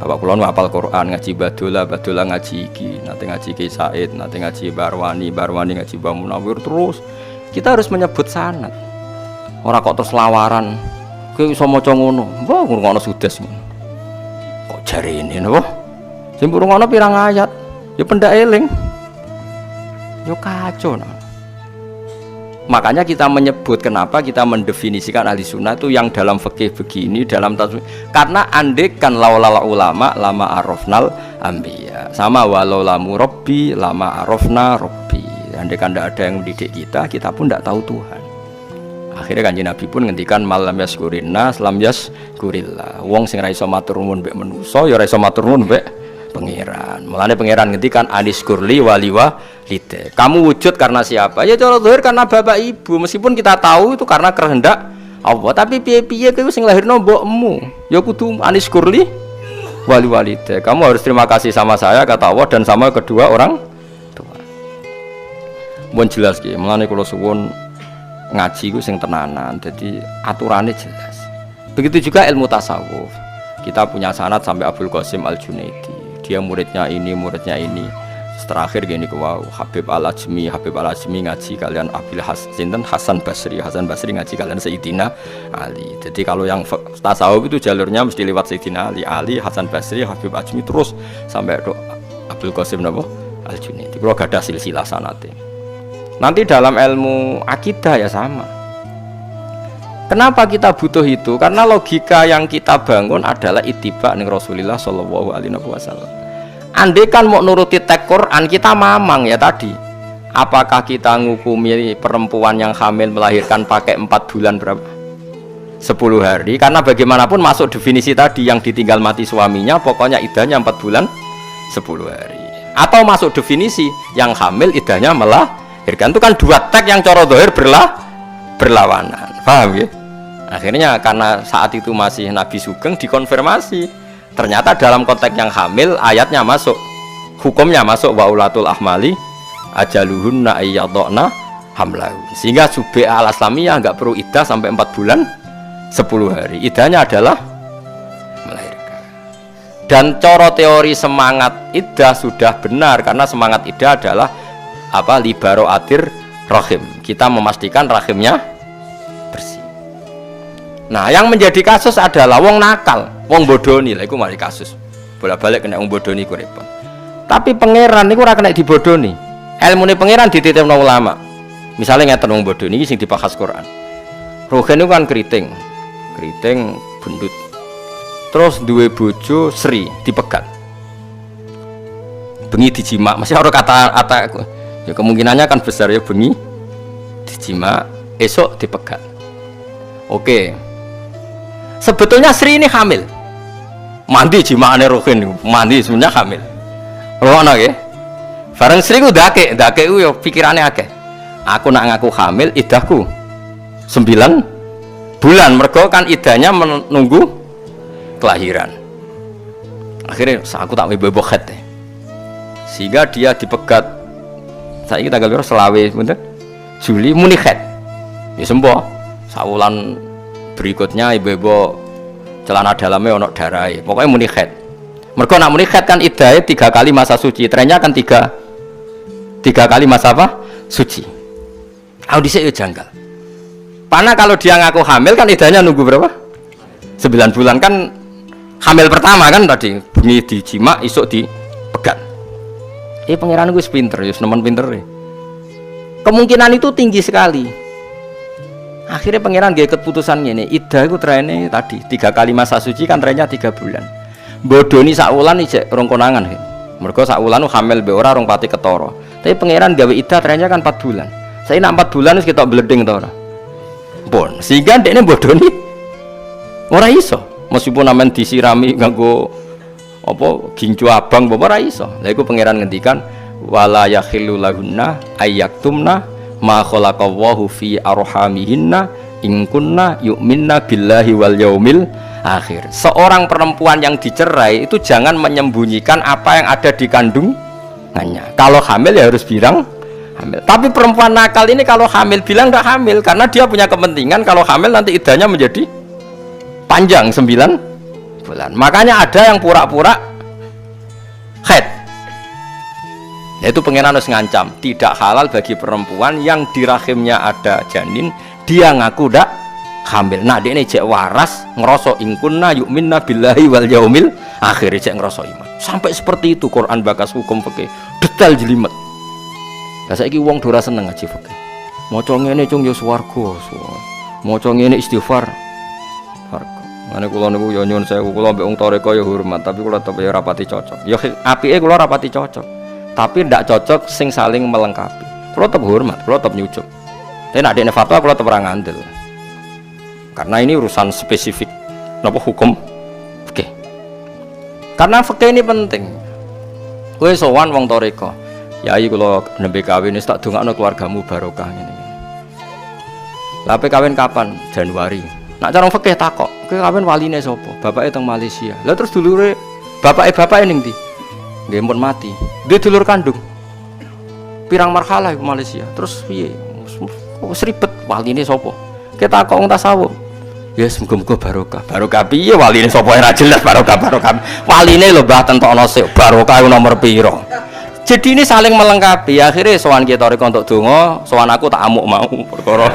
Speaker 1: kula nu hafal Quran, ngaji Badola ngaji iki, nate ngaji Ki Said, nate ngaji Barwani ngaji Mbah Munawir terus. Kita harus menyebut sanad. Ora kok terus lawaran. Kowe iso maca ngono. Wah, ngono sudes ngono. Kok jarene napa? Sing ngono pirang ayat? Ya pendak eling, ya kacau. Nah. Makanya kita menyebut kenapa kita mendefinisikan ahli sunnah itu yang dalam fikih begini, dalam tasawuf. Karena andekan laulala ulama lama arofnal ambiya, sama walau lamu robbi lama arofna robbi. Andekan tidak ada yang mendidik kita pun tidak tahu Tuhan. Akhirnya Kanjeng Nabi pun ngendikan malam yaskurin nas lam yaskurillah. Wong sing ra iso matur nuwun mbek manusa ya ora iso matur nuwun mbek pangeran. Mulane pangeran ngendikan aniskurli waliwa lite. Kamu wujud karena siapa? Ya cara zahir karena bapak ibu. Meskipun kita tahu itu karena kehendak Allah, tapi piye-piye kowe sing lahirno mbokmu. Ya kudu aniskurli waliwa lite. Kamu harus terima kasih sama saya kata Allah dan sama kedua orang tua. Mun jelas ki, mulane kula suwun ngaji ku sing tenanan, jadi aturannya jelas. Begitu juga ilmu tasawuf. Kita punya sanad sampai Abdul Qasim Al-Junaidi. Dia muridnya ini. Terakhir gini wow, Habib Al-Ajmi ngaji kalian Hasan Basri ngaji kalian Sayyidina Ali. Jadi kalau yang tasawuf itu jalurnya mesti lewat Sayyidina Ali, Hasan Basri, Habib Ajmi terus sampai Abdul Qasim Al-Junaidi. Kalau gak ada silsilah sanate. Nanti dalam ilmu akidah ya sama. Kenapa kita butuh itu? Karena logika yang kita bangun adalah ittiba ning Rasulullah sallallahu alaihi wasallam. Andai kan mau nuruti teks Quran kita mamang ya tadi. Apakah kita ngukumi perempuan yang hamil melahirkan pakai 4 bulan berapa? 10 hari. Karena bagaimanapun masuk definisi tadi yang ditinggal mati suaminya pokoknya iddahnya 4 bulan 10 hari. Atau masuk definisi yang hamil iddahnya melahirkan. Itu kan dua teks yang cara zahir berlawanan. Paham ya? Akhirnya karena saat itu masih Nabi Sugeng dikonfirmasi. Ternyata dalam konteks yang hamil ayatnya masuk. Hukumnya masuk wa ulatul ahmali ajaluhunna ayyadna hamlahu. Sehingga subi al-islamiyah enggak perlu iddah sampai 4 bulan 10 hari. Iddahnya adalah melahirkan. Dan coro teori semangat iddah sudah benar karena semangat iddah adalah libaro atir rahim. Kita memastikan rahimnya bersih. Nah, yang menjadi kasus adalah wong nakal, wong bodoni. Lah iku mari kasus. Bolak-balik kena wong bodoni ku repot. Tapi pangeran niku ora kena dibodoni. Ilmune pangeran dititipno ulama. Misalnya ngeten wong bodoni iki sing dibahas Quran. Rohen itu kan keriting bundut. Terus duwe bojo Sri dipegat. Bengi dijima, masih ada kata ya kemungkinannya kan besar ya bengi dijima, esok dipegat. Oke. Sebetulnya Sri ini hamil. Mandi jimaane Rohin, mandi sebenarnya hamil. Rono nggih. Bareng Sri ku dake ku yo pikirane akeh. Aku nak ngaku hamil iddahku 9 bulan, mergo kan iddahnya menunggu kelahiran. Akhirnya aku tak bebo khat. Sehingga dia dipegat. Saiki tanggal berapa selawe bener? Juli muni khat. Ya sempo. Sawulan berikutnya ibu-ibu celana dalamnya ono darai. Pokoknya muni khat. Mergo nak muni khat kan iddahe 3 kali masa suci. Trennya kan 3 kali masa apa? Suci. Audisi itu janggal. Karena kalau dia ngaku hamil kan iddahnya nunggu berapa? 9 bulan kan hamil pertama kan tadi. Bengi dijima, isuk dipegat. Pangeran gue pinter, ya nemen pinter ya. Kemungkinan itu tinggi sekali. Akhirnya pangeran gak keputusan ini. Iddah itu trennya tadi 3 kali masa suci kan trennya 3 bulan. Bodoni sakwulan ijek rong konangan. Mereka sakwulan hamil be ora rong pati ketara. Tapi pangeran gawe iddah trennya kan 4 bulan. Saya nak 4 bulan wis ketok bleding ta ora. Pun sehingga dekne bodoni ora iso. Meskipun amen disirami nganggo gincu abang bapak ora iso. Lha iku pangeran ngendikan wala yakhillu lahunna ayyaktumna ma khalaqallahu fi arhamihinna in kunna yu'minna billahi wal yaumil akhir. Seorang perempuan yang dicerai itu jangan menyembunyikan apa yang ada di kandungannya. Kalau hamil ya harus bilang hamil. Tapi perempuan nakal ini kalau hamil bilang enggak hamil karena dia punya kepentingan kalau hamil nanti iddahnya menjadi panjang 9 bulan. Makanya ada yang pura-pura haid. Yaitu pangeran harus ngancam tidak halal bagi perempuan yang di rahimnya ada janin dia ngaku ndak hamil. Nah dia ini cek waras ngerosok ingkunna yu'minna billahi wal yaumil akhir cek ngerosok iman. Sampai seperti itu Quran bakas hukum fikih detail jelimet. Lah saiki wong dora seneng ngaji fikih. Maca ngene cung yo swarga. Maca ngene istighfar. Mane kula niku ya nyuwun sewu kula mbek wong toreko ya hormat tapi kula tetep ya rapati cocok. Ya apike kula rapati cocok. Tapi ndak cocok sing saling melengkapi. Kula tetep hormat, kula tetep nyucuk. Tapi nek dekne fatwa kula tetep ora ngandel. Karena ini urusan spesifik napa hukum fikih. Karena fikih ini penting. Kowe sowan wong toreko, yai kula nembe kawin wis tak dongakno keluargamu barokah ngene. Lah kawin kapan? Januari. Nak cara fikih takok, kowe kawin waline sapa? Bapake teng Malaysia. Lah terus dulure bapake ning ndi? Nggih pun mati. Dia dulur kandung. Pirang marhalah iku Malaysia. Terus piye? Wis ribet waline sapa? Kita takok wong tasawuf. Ya muga-muga barokah. Barokah piye waline sapa ora jelas barokah. Waline lho Mbah tentokno sik barokah nomor piro. Jadi ini saling melengkapi. Akhirnya sowan kita rek untuk donga, sowan aku tak amuk mau perkara.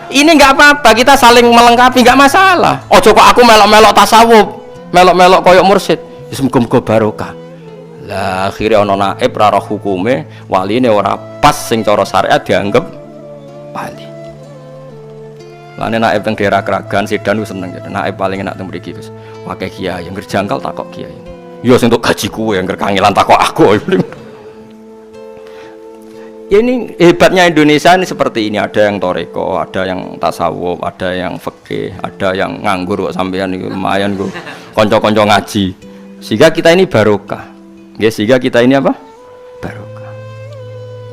Speaker 1: Ini enggak apa-apa, kita saling melengkapi, enggak masalah. Ojo kok aku melok-melok tasawuf, melok-melok koyok mursyid. Wis muga-muga barokah. Lah akhirnya ana naib ra roh hukume, waline ora pas sing cara syariat dianggap wali. Lane naib teng daerah Kragan Sedan ku seneng ya. Naib paling enak teng mriki Gus. Wae kiai yang jangkal takok kiai. Yo sing entuk gaji kuwe yang kangelan takok aku. Ya ini hebatnya Indonesia ini seperti ini, ada yang toreko, ada yang tasawuf, ada yang fikih, ada yang nganggur kok sampean iki lumayan kok kanca-kanca ngaji. Sehingga kita ini barokah. Nggih, sehingga kita ini apa? Barokah.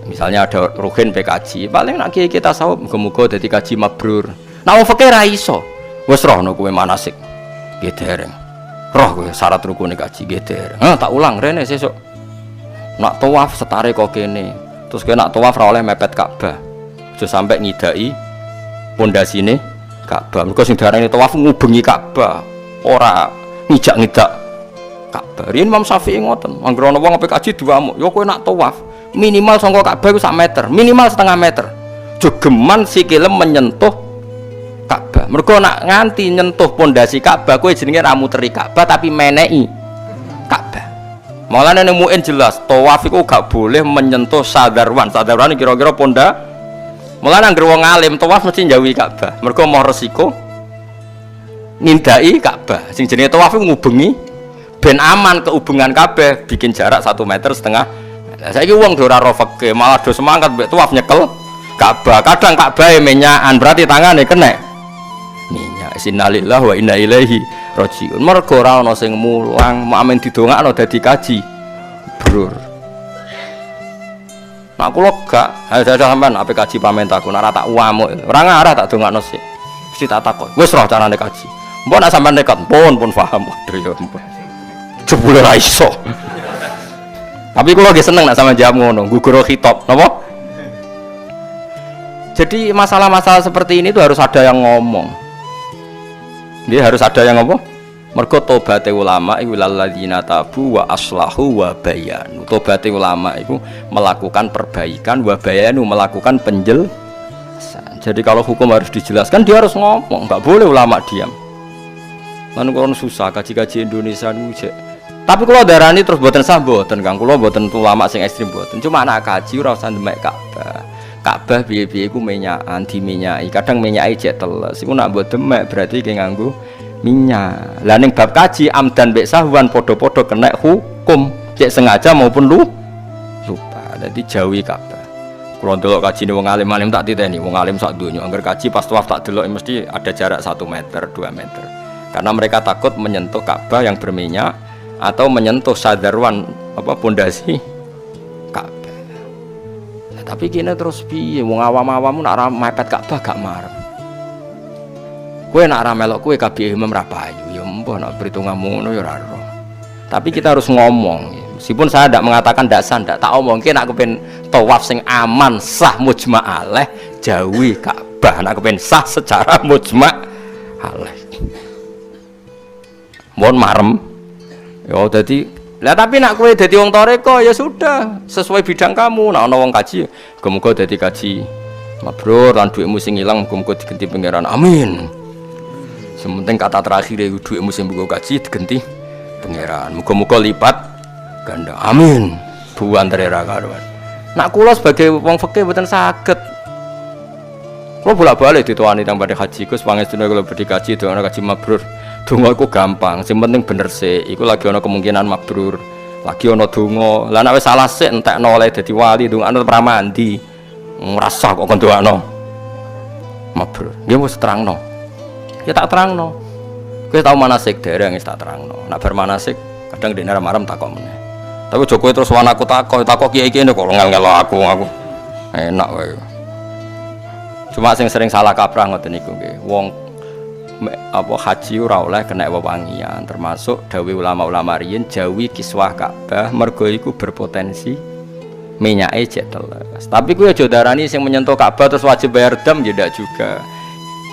Speaker 1: Misalnya ada ruhin PKJ, paling nak kiai kita tasawuf muga-muga dadi kaji mabrur. Nah wong fikih ra iso. Wis rohno kowe manasik. Nggih dereng. Roh kowe syarat rukune kaji nggih dereng. Tak ulang rene sesuk. Nak tawaf setare kok kene. Terus kowe nak tawaf ra oleh mepet Ka'bah. Aja sampai ngidai pondasine Ka'bah. Mergo sing diarani tawaf ngubengi Ka'bah, ora ngijak-ngidak Ka'bah. Riyen Imam Syafi'i ngoten, anggere ana wong PKJ duamuk, ya kowe nak tawaf minimal saka Ka'bah iku sak meter, minimal setengah meter. Jogeman sikile menyentuh Ka'bah. Mergo nak nganti nyentuh pondasi Ka'bah kowe jenenge ra muteri Ka'bah tapi meneki Ka'bah. Malah ning muin jelas tawaf iku gak boleh menyentuh sadarwan. Sadarwan kira-kira ponda. Malah nang wong alim tawaf mesti njauhi Ka'bah. Mergo mau resiko nindai Ka'bah. Sing jenenge tawaf iku ngubengi ben aman kehubungan Ka'bah, bikin jarak 1,5 meter. Lah saiki wong do ora ro fikih, malah do semangat mbek tawaf nyekel Ka'bah. Kadang Ka'bah menyakan berarti tangane kena minyak. Innalillahi wa inna ilaihi rajiun. Mergo ora ana sing mulang, mak amen didongakno dadi kaji. Brur. Nak kula gak, ada sampean ape kaji pamit aku, nek ora tak uamuk. Ora ngarah tak dongakno sik. Mesti tak takon. Wis roh carane kaji. Mbok nek sampean nekat pun paham. Waduh ya ampun. Jebule ra iso. Tapi kula nggih seneng nek sampean jawab ngono, gugur khitab, napa? Jadi masalah-masalah seperti ini itu harus ada yang ngomong. Dia harus ada yang ngomong. Mergo tobaté ulama iku lalladzina tabu wa aslahu wa bayanu. Tobaté ulama itu melakukan perbaikan, wa bayanu melakukan penjelasan. Jadi kalau hukum harus dijelaskan, dia harus ngomong, enggak boleh ulama diam. Lan kono susah kaji-kaji Indonesia niku. Tapi kalau darani terus boten sah boten Kang. Kula boten ulama sing ekstrem boten. Cuma anak kaji ora usah ndemek Ka'bah. Ka'bah piye-piye iku menyakan diminyaki. Kadang minyaki jek teles. Iku nak mbok demek berarti ki nganggo minyak. Lah ning bab kaji amdan mbek sahwan padha-padha kena hukum, cek sengaja maupun lupa. Dadi jauhi Ka'bah. Kula ndelok kajine wong alim-alim tak titeni, wong alim sak donya angger kaji pas tawaf tak delok mesti ada jarak 1 meter, 2 meter. Karena mereka takut menyentuh Ka'bah yang berminyak atau menyentuh sadarwan apa pondasi Ka'bah. Nah, tapi kene terus piye wong awam-awam nak ra mepet Ka'bah gak marem. Kowe nak ra melok kowe kabeh imam ra payu ya mbah nak perhitunganmu ngono ya ora ro. Tapi kita harus ngomong. Meskipun saya tidak mengatakan ndak sah, ndak tak omong ki nak kepen tawaf sing aman sah mujma' alaih jauhi Ka'bah. Nak kepen sah secara mujma' alaih. Mohon marem. Ya dadi lah tapi nak kowe dadi wong toreko ya sudah sesuai bidang kamu. Nak ana wong kaji muga-muga dadi kaji mabrur lan dhuwitmu sing ilang muga-muga digenti pangeran. Amin. Sementing kata terakhir iku dhuwitmu sing mbok kaji digenti pangeran. Muga-muga lipat ganda. Amin. Buantare ra karuan. Nak kula sebagai wong fikih mboten saged. Kula bolak-balik ditowani teng badhe haji Gus pangestune kula badhe kaji doa kaji mabrur. Donga iku gampang, sing penting bener sik. Iku lagi ana kemungkinan mabrur. Lagi ana donga. Lah nek wis salah sik entekno oleh dadi wali, dongakno pramandi. Ngrasah kok kon dongakno mabrur. Nggih wis terangno. Ya tak terangno. Kowe tau manasik dereng wis tak terangno. Nak bar manasik kadang dene marem takok meneh. Tapi Jokowi terus wan aku takok kiai kene kok ngel-ngelo aku. Enak wae. Cuma sing sering salah kaprah ngoten niku nggih. Wong haji ora oleh kena wewangian, termasuk dawuh ulama-ulama riyin jawi kiswah Ka'bah mergo iku berpotensi minyake jek teles. Tapi kuwi aja darani sing menyentuh Ka'bah terus wajib bayar dam ya ndak juga.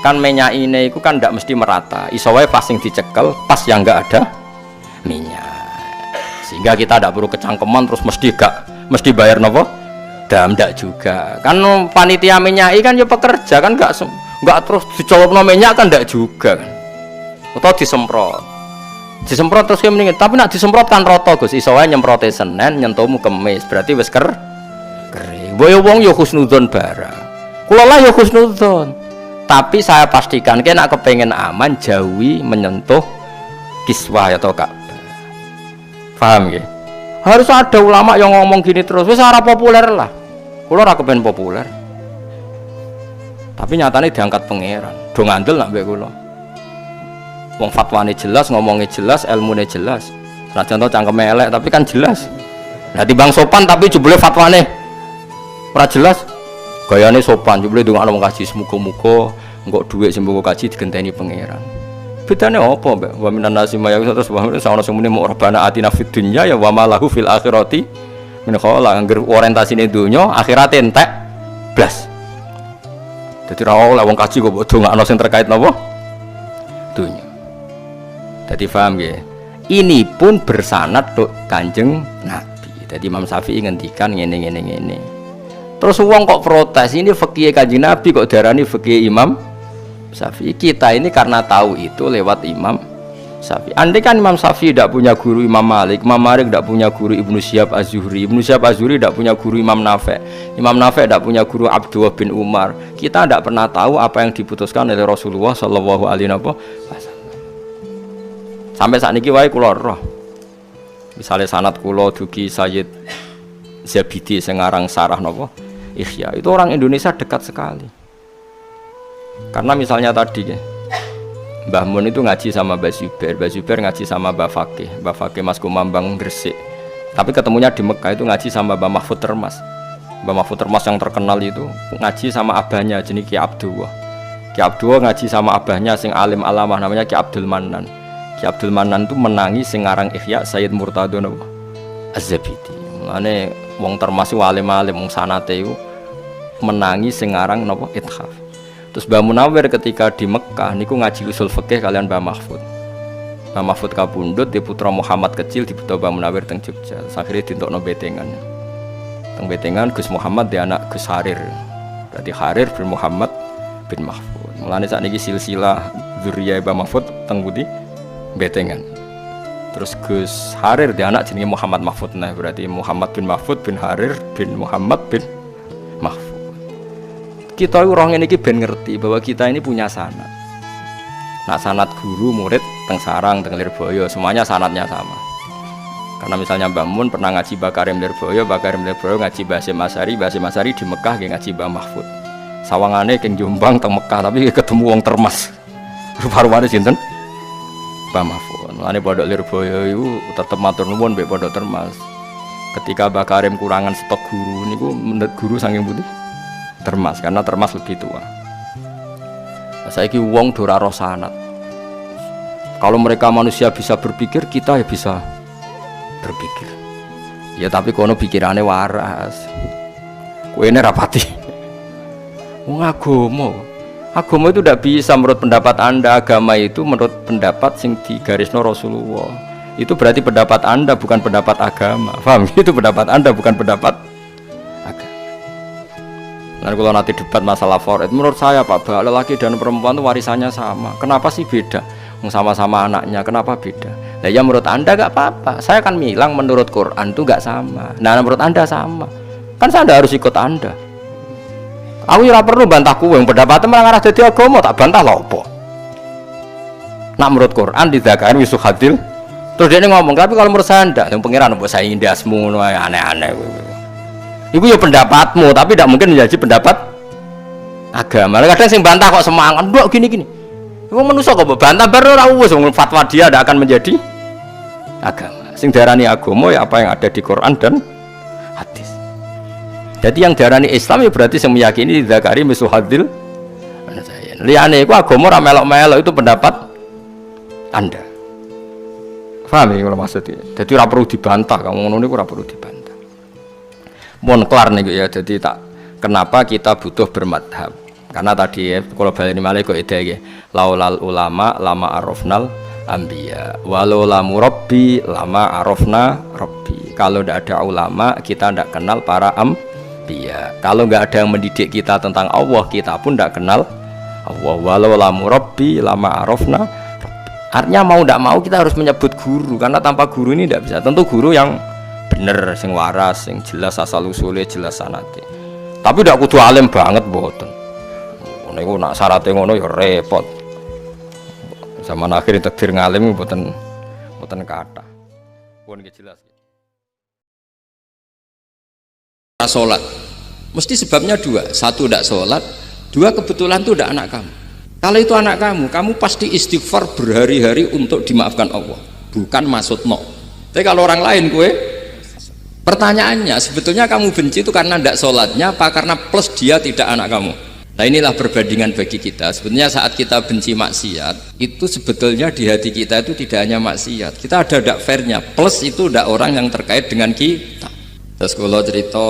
Speaker 1: Kan minyakine iku kan ndak mesti merata. Iso wae pas sing dicekel, pas yang enggak ada minyak. Sehingga kita ndak perlu kecangkeman terus mesti bayar napa? Dam ndak juga. Kan panitia minyaki kan ya pekerja kan enggak terus dicolopno minyak kan ndak juga kan. Atau disemprot terus kayak mendingin. Tapi nak disemprot kan roto Gus. Iso wae nyemprote Senin nyentuhmu Kemis. Berarti wis kering. Boyo wong ya husnudzon barang. Kula lah ya husnudzon. Tapi saya pastikan kena kepengen aman jauhi menyentuh kiswah atau Ka'bah. Paham ya? Harus ada ulama yang ngomong gini terus. Wis ora populer lah. Kula ora kepen populer. Tapi nyatanya diangkat pangeran. Do ngandel nak mbek kula. Wong fatwane jelas, ngomongnya jelas, ilmune jelas. Senajan to cangkeme elek tapi kan jelas. Nah timbang sopan tapi jebule fatwane ora jelas. Gayane sopan jebule ndongakno wong kaji muga-muga engko dhuwit sing mbok kaji digenteni pangeran. Bedane apa, Mbak? Wa minan nasi maya terus wa ana sing muni rabbana atina fid dunya ya wa ma lahu fil akhirati min khala angger orientasine donya akhirate entek blas. Dadi ra oleh wong kaji kok mbok ndongakno sing terkait napa? Dunya. Jadi paham ya? Ini pun bersanad tok Kanjeng Nabi. Jadi Imam Syafi'i ngendikan ngene. Terus wong kok protes, ini fikih Kanjeng Nabi kok darani fikih Imam Syafi'i. Kita ini karena tahu itu lewat Imam Syafi'i. Andai kan Imam Syafi'i tidak punya guru Imam Malik, Imam Malik tidak punya guru Ibnu Syihab Az-Zuhri, Ibnu Syihab Az-Zuhri tidak punya guru Imam Nafi', Imam Nafi' tidak punya guru Abdullah bin Umar. Kita tidak pernah tahu apa yang diputuskan oleh Rasulullah Shallallahu Alaihi Wasallam. Sampai saat ini wae kula roh. Misalnya sanad kula dugi Sayyid Zabidi sing aran sarah napa? Ihya. Itu orang Indonesia dekat sekali. Karena misalnya tadi Mbah Mun itu ngaji sama Mbah Zubair ngaji sama Mbah Fakih Mas Kumambang Gresik. Tapi ketemunya di Mekah itu ngaji sama Mbah Mahfud Termas. Mbah Mahfud Termas yang terkenal itu ngaji sama abahnya jenis Ki Abdullah. Ki Abdullah ngaji sama abahnya sing alim alamah namanya Ki Abdul Manan. Ki Abdul Manan itu menangi sing aran Ihya Sayyid Murtadho Az-Zabidi. Mulane wong termasuk alim-alim wong sanate iku menangi sing aran napa Ithaf. Terus Mbah Munawir ketika di Mekah niku ngaji usul fikih kalian Mbah Mahfud. Mbah Mahfud kapundhut di putra Muhammad kecil di Mbah Munawir teng Jogja. Akhire ditokno betengan. Teng betengan Gus Muhammad di anak Gus Harir. Berarti Harir bin Muhammad bin Mahfud. Mulane sakniki silsilah dzurriyyah Mbah Mahfud teng pundi? Betengan. Terus Gus Harir di anak jenenge Muhammad Mahfud. Nah berarti Muhammad bin Mahfud bin Harir bin Muhammad bin Mahfud. Kita orang ini ben ngerti bahwa kita ini punya sanad. Nah sanad guru murid teng Sarang teng Lirboyo semuanya sanadnya sama. Karena misalnya Mbah Mun pernah ngaji Bakarim Lirboyo ngaji Basim Asari di Mekah ngaji Mbah Mahfud. Sawangane keng Jombang teng Mekah tapi ketemu wong Termas. Rupa-rupane sinten? Mbah Mahfud. Mulane pondok Lirboyo iku tetep matur nuwun mbek pondok Termas. Ketika Mbah Karim kurangan stok guru niku menurut guru saking putih Termas karena Termas lebih tua. Saiki wong do ora roh sanad. Kalau mereka manusia bisa berpikir, kita ya bisa berpikir. Ya tapi kono pikirane waras. Kowe ne rapati. Wong agama itu tidak bisa menurut pendapat Anda. Agama itu menurut pendapat sing digarisno Rasulullah. Itu berarti pendapat Anda bukan pendapat agama. Paham? Itu pendapat Anda bukan pendapat agama. Nah kalau nanti debat masalah faraid, menurut saya Pak, lelaki dan perempuan itu warisannya sama. Kenapa sih beda? Sama-sama anaknya, kenapa beda? Nah ya menurut Anda gak apa-apa. Saya kan bilang menurut Quran itu gak sama. Nah menurut Anda sama. Kan saya harus ikut Anda. Aku ora perlu bantah kowe yang pendapatnya malah ngarah dadi agama tak bantah lho apa. Nak menurut Quran didakain wisu hadil. Terus dia ngomong, tapi kalau menurut saya ndak, yang pengiran mbok saya indasmu ngono aneh-aneh kowe. Iku ya pendapatmu, tapi tidak mungkin menjadi pendapat agama. Kadang sing bantah kok semangat, nduk gini-gini. Wong manusa kok bantah baru ora wis fatwa dia tidak akan menjadi agama. Sing diarani agama ya apa yang ada di Quran dan hadis. Jadi yang diarani Islam ya berarti sing meyakini zakari misuhadil. Liyane iku agama ora melok-melok itu pendapat Anda. Paham ya kalau maksudnya? Jadi ora perlu dibantah, kamu ngono niku ora perlu dibantah. Mohon kelar niku ya. Jadi tak kenapa kita butuh bermadhab? Karena tadi ya, kalau baleni malih kok ide iki. Laulal ulama lama arafnal anbiya. Walau lamu rabbi lama arafna rabbi. Kalau tidak ada ulama, kita tidak kenal para anbiya. Kalau nggak ada yang mendidik kita tentang Allah, kita pun tidak kenal Allah. Walau lamu rabbi lama arafna rabbi. Artinya mau tidak mau kita harus menyebut guru, karena tanpa guru ini tidak bisa. Tentu guru yang bener, sing waras, sing jelas asal usulnya, jelas sanate. Tapi tidak kudu alim banget boten. Niku nak syaratnya ngono ya repot. Zaman akhir takdir ngalim boten kathah. Pun jelas. Salat. Mesti sebabnya dua. Satu tidak sholat, dua kebetulan itu tidak anak kamu. Kalau itu anak kamu pasti istighfar berhari-hari untuk dimaafkan Allah. Bukan maksud no. Tapi kalau orang lain pertanyaannya sebetulnya kamu benci itu karena tidak sholatnya apa karena plus dia tidak anak kamu. Nah inilah perbandingan bagi kita. Sebenarnya saat kita benci maksiat itu sebetulnya di hati kita itu tidak hanya maksiat, kita ada fairnya, plus itu ada orang yang terkait dengan kita. Terus kalau cerita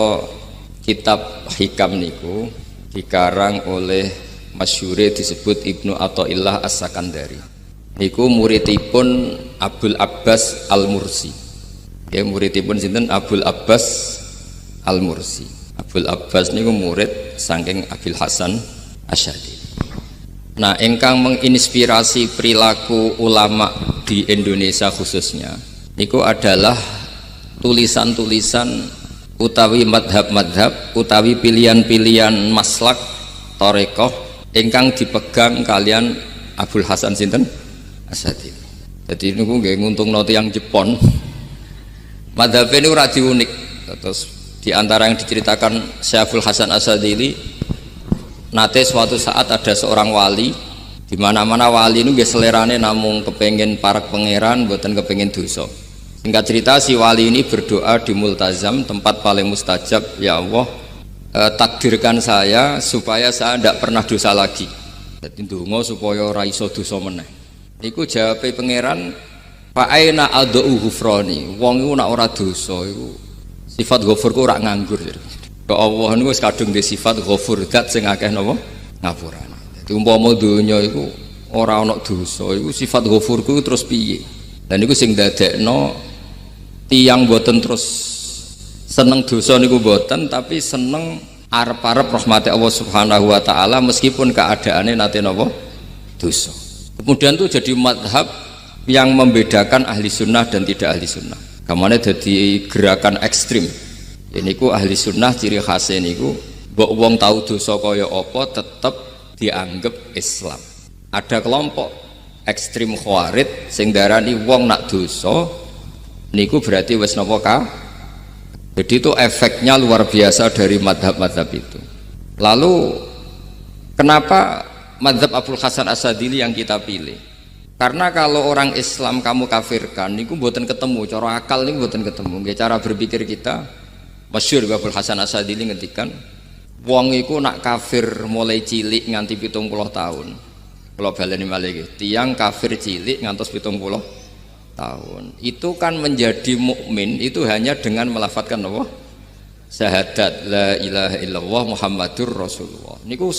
Speaker 1: kitab hikam niku dikarang oleh masyhure disebut Ibnu Athaillah As-Sakandari. Niku muridipun Abul Abbas Al-Mursi. Ya muridipun sinten Abul Abbas Al-Mursi. Abul Abbas niku murid saking Abil Hasan Asy'ari. Nah, ingkang menginspirasi perilaku ulama di Indonesia khususnya niku adalah tulisan-tulisan utawi madhab-madhab utawi pilihan-pilihan maslak thariqah ingkang dipegang kalian Abul Hasan sinten Asy'ari. Jadi niku nggih nguntungno tiyang Jepon. Madhab ini ora diunik. Terus di antara yang diceritakan Syaikhul Hasan Asy'adzili, nate suatu saat ada seorang wali, di mana-mana wali itu nggih selerane namung kepengen parak pangeran, mboten kepengen dosa. Singkat cerita si wali ini berdoa di multazam, tempat paling mustajab, ya Allah, takdirkan saya supaya saya tidak pernah dosa lagi. Jadi ndonga supaya ora iso dosa meneh. Iku jawabe pangeran, fa aina adau ghufrani. Wong iku nek ora dosa iku sifat ghafur ku ora nganggur. Ya Allah niku wis kadung di sifat ghafur, zat sing akeh napa ngapurane. Dadi umpama donya iku ora ana dosa, iku sifat ghafur ku terus piye? Lah niku sing dadekno tiyang boten terus seneng dosa niku boten, tapi seneng arep-arep rahmati Allah Subhanahu wa taala meskipun keadaannya nate napa dosa. Kemudian tuh jadi madhab yang membedakan ahli sunnah dan tidak ahli sunnah. Kamane jadi gerakan ekstrim. Ini ku ahli sunnah ciri khasnya niku mbok wong tahu dosa kaya apa tetap dianggap Islam. Ada kelompok ekstrim khawarij sing darani wong nak dosa niku berarti wis napa ka. Jadi itu efeknya luar biasa dari madhab-madhab itu. Lalu kenapa madhab Abul Hasan Asy'adzili yang kita pilih? Karena kalau orang Islam kamu kafirkan, niku mboten ketemu, cara akal niku mboten ketemu. Nggih cara berpikir kita, masyhur Abul Hasan Asy'adzili ngendikan, wong iku nak kafir mulai cilik nganti 70 tahun. Kalau baleni malih tiyang kafir cilik ngantos 70 tahun. Itu kan menjadi mukmin itu hanya dengan melafadzkan apa? Syahadat la ilaha illallah Muhammadur Rasulullah. Niku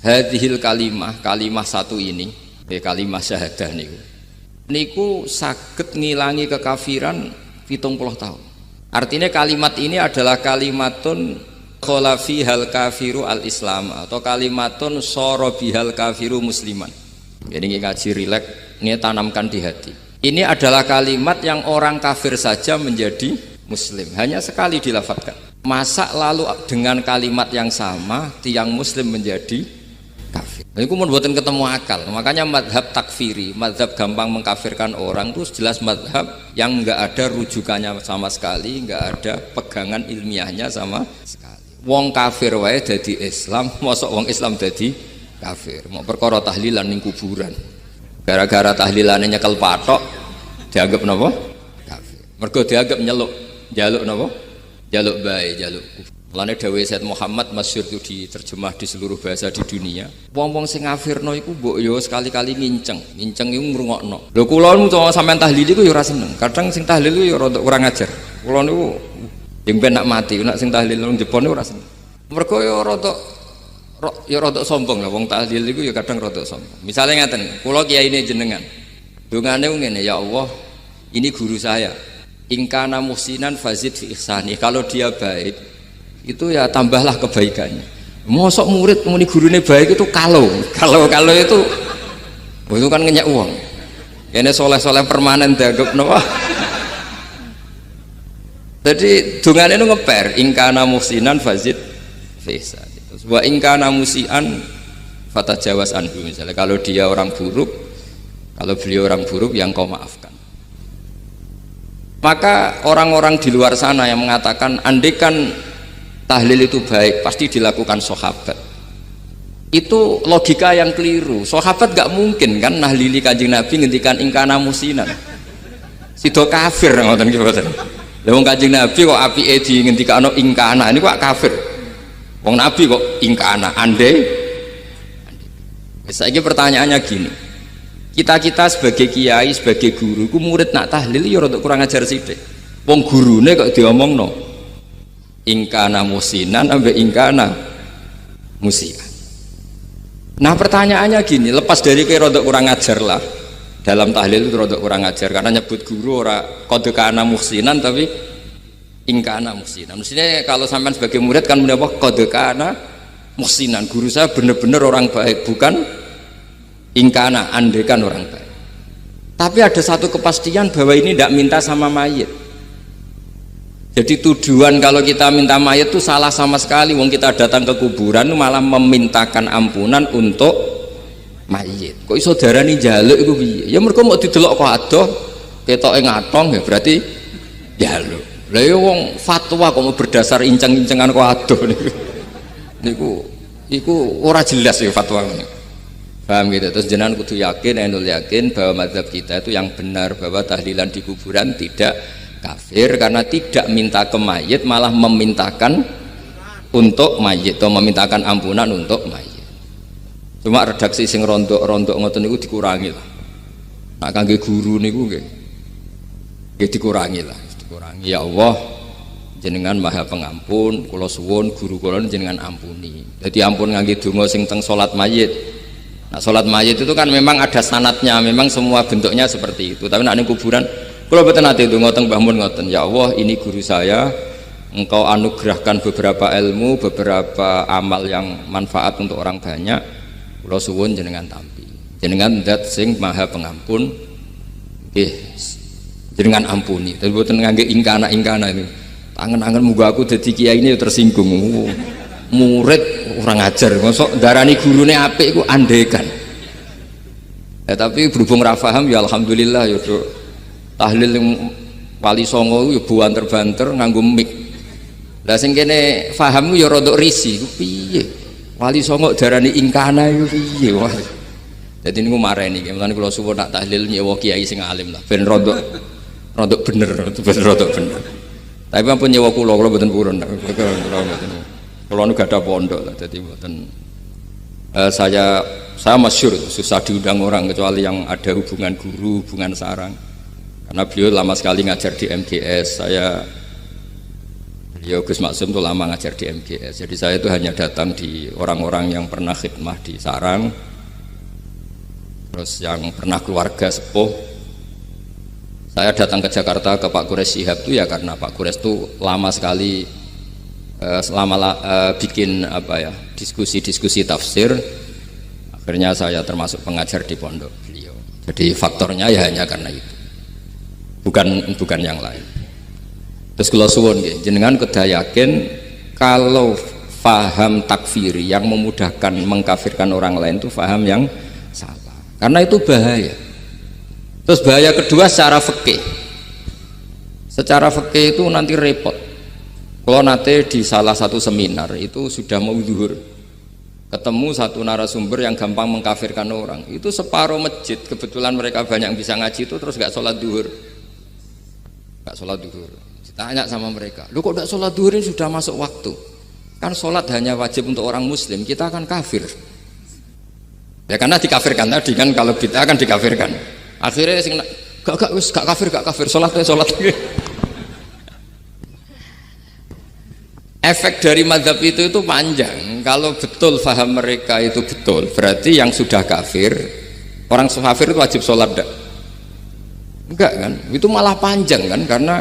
Speaker 1: hadhil kalimah satu ini. Kalimat syahadah niku saged ngilangi kekafiran 70 tahun. Artinya kalimat ini adalah kalimatun kholafi hal kafiru al islam atau kalimatun soro bihal kafiru musliman. Jadi ngaji rilek ini tanamkan di hati. Ini adalah kalimat yang orang kafir saja menjadi muslim, hanya sekali dilafadzkan. Masa lalu dengan kalimat yang sama tiang muslim menjadi kafir. Ini pun buatan ketemu akal. Makanya madhab takfiri, madhab gampang mengkafirkan orang itu jelas madhab yang enggak ada rujukannya sama sekali, enggak ada pegangan ilmiahnya sama sekali. Wong kafir wae dadi Islam, mosok wong Islam dadi kafir. Mau perkara tahlilan ning kuburan. Gara-gara tahlilannya nyekel patok dianggap napa? Kafir. Mergo dianggap njaluk napa? Jaluk bae, jaluk. Mulane dawuh Said Muhammad masyhur itu diterjemah di seluruh bahasa di dunia. Wong-wong sing ngafirno iku mbok yo sekali-kali nginceng iku ngrungokno. Lho kula nu sampean tahlil iku yo ora seneng. Kadang sing tahlil iku yo rada kurang ajar. Kula niku yang ben nak mati, nak sing tahlil nang Jepang niku ora seneng. Mergo yo rada sombong lah wong tahlil iku yo kadang rada sombong. Misale ngaten, kula kiyaine jenengan. Dongane ngene, ya Allah, ini guru saya. Ingkana muhsinan fazid fi ihsani. Kalau dia baik itu ya tambahlah kebaikannya. Mosok murid muni gurune baik itu kalau itu kan ngenyak uang. Kene soleh-soleh permanen dianggap napa. Jadi dungane itu ngeper ingkana muhsinan fazid fisa. Wa ingkana musian fatajawaz anhu. Misalnya kalau dia orang buruk, kalau beliau orang buruk yang kau maafkan. Maka orang-orang di luar sana yang mengatakan andekan tahlil itu baik pasti dilakukan sahabat, itu logika yang keliru. Sahabat gak mungkin kan nahlili Kanjeng Nabi ngendikan ingkana musinan sido kafir ngoten ki mboten. Lah wong Kanjeng Nabi kok apike di ngendikano ingkana ini kok kafir. Wong Nabi kok ingkana andai. Saiki pertanyaannya gini, kita sebagai kiai, sebagai guru ku murid nak tahlil ya rada kurang ajar sithik. Wong gurune kok diomongno ingkana musinan ambek ingkana musian. Nah pertanyaannya gini, lepas dari kira rodok kurang ajar lah dalam tahlil itu rodok kurang ajar karena nyebut guru ora kode kana musinan tapi ingkana musinan. Mestinya kalau sampean sebagai murid kan menapa kode kana musinan, guru saya benar-benar orang baik, bukan ingkana andekan orang baik. Tapi ada satu kepastian bahwa ini tidak minta sama mayit. Jadi tujuan kalau kita minta mayat itu salah sama sekali. Wong kita datang ke kuburan malah memintakan ampunan untuk mayit. Kok iso darani njaluk iku piye? Ya mergo mau didelok kok adoh ketoke ngatong ya berarti njaluk. Lah ya wong fatwa kok mau berdasar inceng-incengan kok adoh niku ora jelas ya fatwa ngene. Paham gitu. Terus jenengan kudu yakin, enul yakin bahwa mazhab kita itu yang benar bahwa tahlilan di kuburan tidak kafir karena tidak minta ke mayit malah memintakan untuk mayit atau memintakan ampunan untuk mayit. Cuma redaksi sing rondok ngoten niku dikurangi lah. Nak kangge guru niku nggih dikurangi lah, dikurangi. Ya Allah, jenengan Maha Pengampun, kula suwun guru kula jenengan ampuni. Jadi ampun ngangge donga sing teng salat mayit. Nah salat mayit itu kan memang ada sanatnya, memang semua bentuknya seperti itu. Tapi nak ning kuburan kalau betul nanti itu ngotong Mbah Mun ngoten, ya Allah ini guru saya, engkau anugerahkan beberapa ilmu, beberapa amal yang manfaat untuk orang banyak. Kula suwun jenengan tampi, jenengan zat sing Maha Pengampun, jenengan ampuni. Tapi betul ngangge ingkana ini, tangan muga aku jadi kiai ini tersinggung. Murid orang ajar, masuk darani gurune apik iku andekan. Tapi berhubung ra paham ya alhamdulillah ya tahlil yang wali songo ya buanter-banter nganggo mik. Lah sing kene paham ya rada risi ku piye? Wali songo darani ingkana iku piye? Dadi niku mareni iki. Mulane kula suwun nak tahlil nyewa kiai sing alim lah ben rada bener, ben rada bener. Tapi ampun nyewa kula mboten purun. Kula nu gadah pondok lah dadi mboten saya masyhur susah diundang orang kecuali yang ada hubungan guru, hubungan sarang. Karena beliau lama sekali ngajar di MGS, beliau Gus Maksum itu lama ngajar di MGS, jadi saya itu hanya datang di orang-orang yang pernah khidmah di sarang, terus yang pernah keluarga sepuh. Saya datang ke Jakarta ke Pak Quraisy Shihab itu ya karena Pak Quraisy itu lama sekali bikin diskusi tafsir, akhirnya saya termasuk pengajar di pondok beliau. Jadi faktornya ya hanya karena itu. Bukan yang lain. Terus kula suwun nggih, jenengan kedah yakin kalau faham takfiri yang memudahkan mengkafirkan orang lain itu faham yang salah. Karena itu bahaya. Terus bahaya kedua secara fikih. Secara fikih itu nanti repot. Kalau nanti di salah satu seminar itu sudah mau zuhur. ketemu satu narasumber yang gampang mengkafirkan orang, itu separuh masjid kebetulan mereka banyak yang bisa ngaji itu terus nggak sholat duhur, ditanya sama mereka, lu kok nggak sholat duhur, ini sudah masuk waktu, kan sholat hanya wajib untuk orang muslim, kita akan kafir ya, karena dikafirkan tadi kan, kalau kita akan dikafirkan, akhirnya gak kafir, sholat. Efek dari mazhab itu panjang. Kalau betul faham mereka itu betul, berarti yang sudah kafir, orang kafir itu wajib sholat enggak kan? Itu malah panjang kan, karena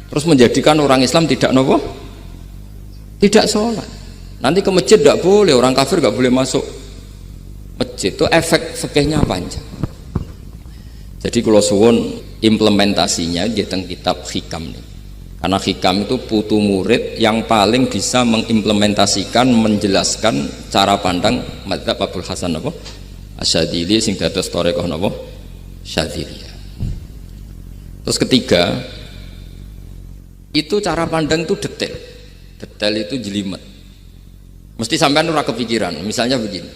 Speaker 1: terus menjadikan orang Islam tidak sholat. Nanti ke masjid tidak boleh, orang kafir nggak boleh masuk masjid. Itu efek fikihnya panjang. Jadi kalau suwun implementasinya di kitab Hikam nih. Karena Hikam itu putu murid yang paling bisa mengimplementasikan, menjelaskan cara pandang madzhab Abul Hasan Asyadzili sing dados thariqah Syadziliyah. Terus ketiga, itu cara pandang itu detail itu jelimet. Mesti sampean ora kepikiran. Misalnya begini,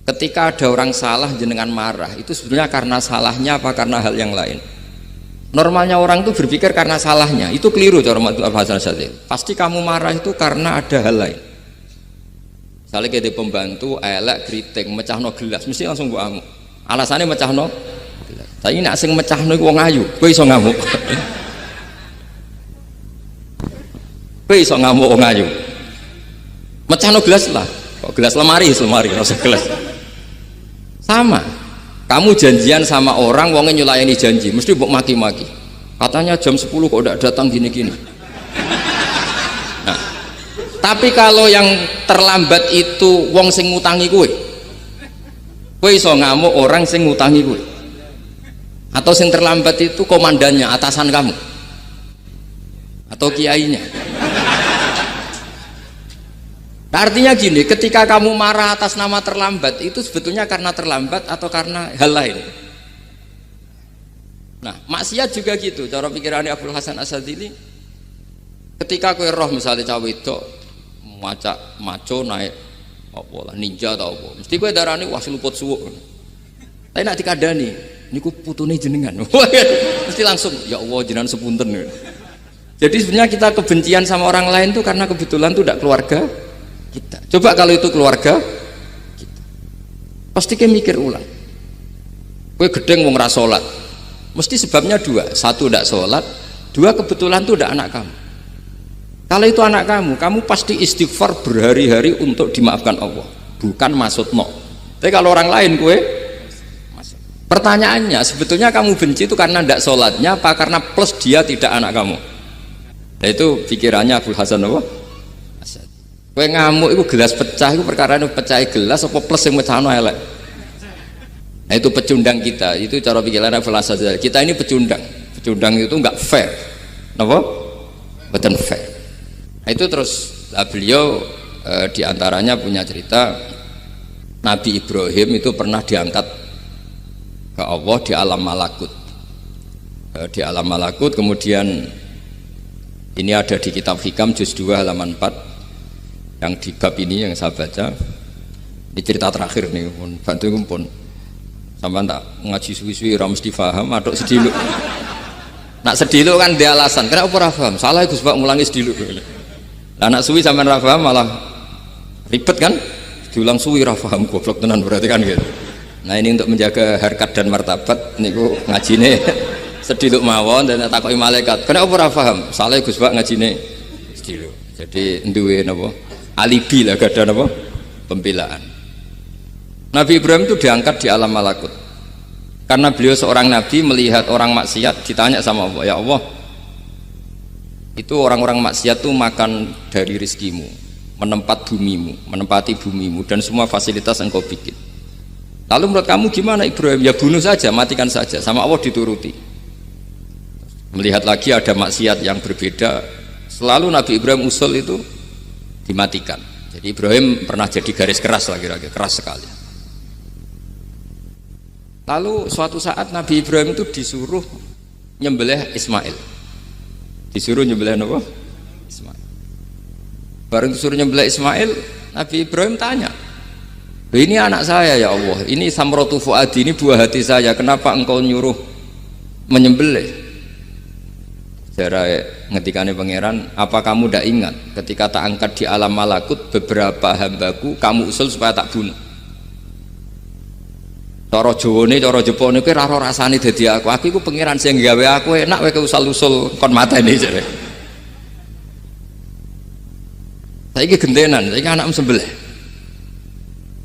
Speaker 1: ketika ada orang salah jenengan marah, itu sebenarnya karena salahnya apa karena hal yang lain? Normalnya orang itu berpikir karena salahnya, itu keliru cara Abul Hasan Asyadzili. Pasti kamu marah itu karena ada hal lain. Misalnya kayak pembantu elek kritik mecahno gelas, mesti langsung mbok amuk. Alasannya mecahno gelas. Tapi nek sing mecahno iku wong ayu, kowe iso ngamuk. Kowe iso ngamuk wong ayu. Mecahno gelas lah. Kok gelas lemari, rasa gelas. Sama. Kamu janjian sama orang, wongnya nyulayani janji, mesti mbok maki-maki. Katanya jam 10 kok udah datang gini-gini. Nah, tapi kalau yang terlambat itu wong sing ngutangi kowe iso ngamuk orang sing ngutangi kowe. Atau sing terlambat itu komandannya, atasan kamu. Atau kiainya. Nah, artinya gini, ketika kamu marah atas nama terlambat, itu sebetulnya karena terlambat atau karena hal lain. Nah, maksiat juga gitu, cara pikirannya Abul Hasan Asyadzili. Ketika kowe roh misalnya cawe itu maco naik apa lah ninja atau apa, mesti kowe darani wah seluput suwuk. Tapi nak dikandani, niku putune jenengan. Mesti langsung ya Allah jenengan sepunten. Jadi sebenarnya kita kebencian sama orang lain tuh karena kebetulan tuh tidak keluarga kita. Coba kalau itu keluarga kita, pasti kita mikir ulang. Kowe gedeng wong ra salat, mesti sebabnya dua. Satu tidak sholat, dua kebetulan itu tidak anak kamu. Kalau itu anak kamu pasti istighfar berhari-hari untuk dimaafkan Allah, bukan maksud no. Tapi kalau orang lain kue, pertanyaannya sebetulnya kamu benci itu karena tidak sholatnya apa karena plus dia tidak anak kamu? Nah, itu pikirannya Abul Hasan kue ngamuk itu gelas pecah itu perkara itu pecah gelas apa plus yang pecah elek. Nah, itu pecundang kita, itu cara pikiran Abul Hasan. Kita ini pecundang itu nggak fair, apa? Betul fair. Nah, itu terus beliau diantaranya punya cerita Nabi Ibrahim itu pernah diangkat ke Allah di alam malakut. Di alam malakut, kemudian ini ada di kitab Hikam juz 2 halaman 4 yang di bab ini yang saya baca. Ini cerita terakhir nih, pun bantu pun sampai tak ngaji suwi-suwi ora mesti paham atau sediluk. Nak sediluk kan dia alasan, kenapa ora paham? Salah Gus Pak mulangi sediluk. Lah nak suwi sampean ra paham malah ribet kan? Diulang suwi ra paham goblok tenan berarti kan gitu. Nah, ini untuk menjaga harkat dan martabat niku ngajine sediluk mawon dan takoki malaikat. Kenapa ora paham? Salah Gus Pak ngajine sediluk. Jadi duwe napa? Alibi lah gada napa? Pembelaan. Nabi Ibrahim itu diangkat di alam malakut karena beliau seorang nabi melihat orang maksiat, ditanya sama Allah, ya Allah, itu orang-orang maksiat tuh makan dari rizkimu, menempati bumimu dan semua fasilitas engkau bikin. Lalu menurut kamu gimana Ibrahim? Ya bunuh saja, matikan saja. Sama Allah dituruti. Melihat lagi ada maksiat yang berbeda, selalu Nabi Ibrahim usul itu dimatikan. Jadi Ibrahim pernah jadi garis keras lagi keras sekali. Lalu suatu saat Nabi Ibrahim itu disuruh nyembelih Ismail. Disuruh nyembelih apa? Ismail. Baru disuruh nyembelih Ismail, Nabi Ibrahim tanya, ini anak saya ya Allah, ini samratu fuadi, ini buah hati saya, kenapa engkau nyuruh menyembelih? Jara ngetikane pangeran, apa kamu tidak ingat ketika tak angkat di alam malakut beberapa hambaku kamu usul supaya tak bunuh? Cara Jawane, cara Jepone kuwi ora rasane dadi aku iku pangeran sing gawe aku enak wae usul-usul kon mateni jare. Saiki gentenan, saiki anak sembelih.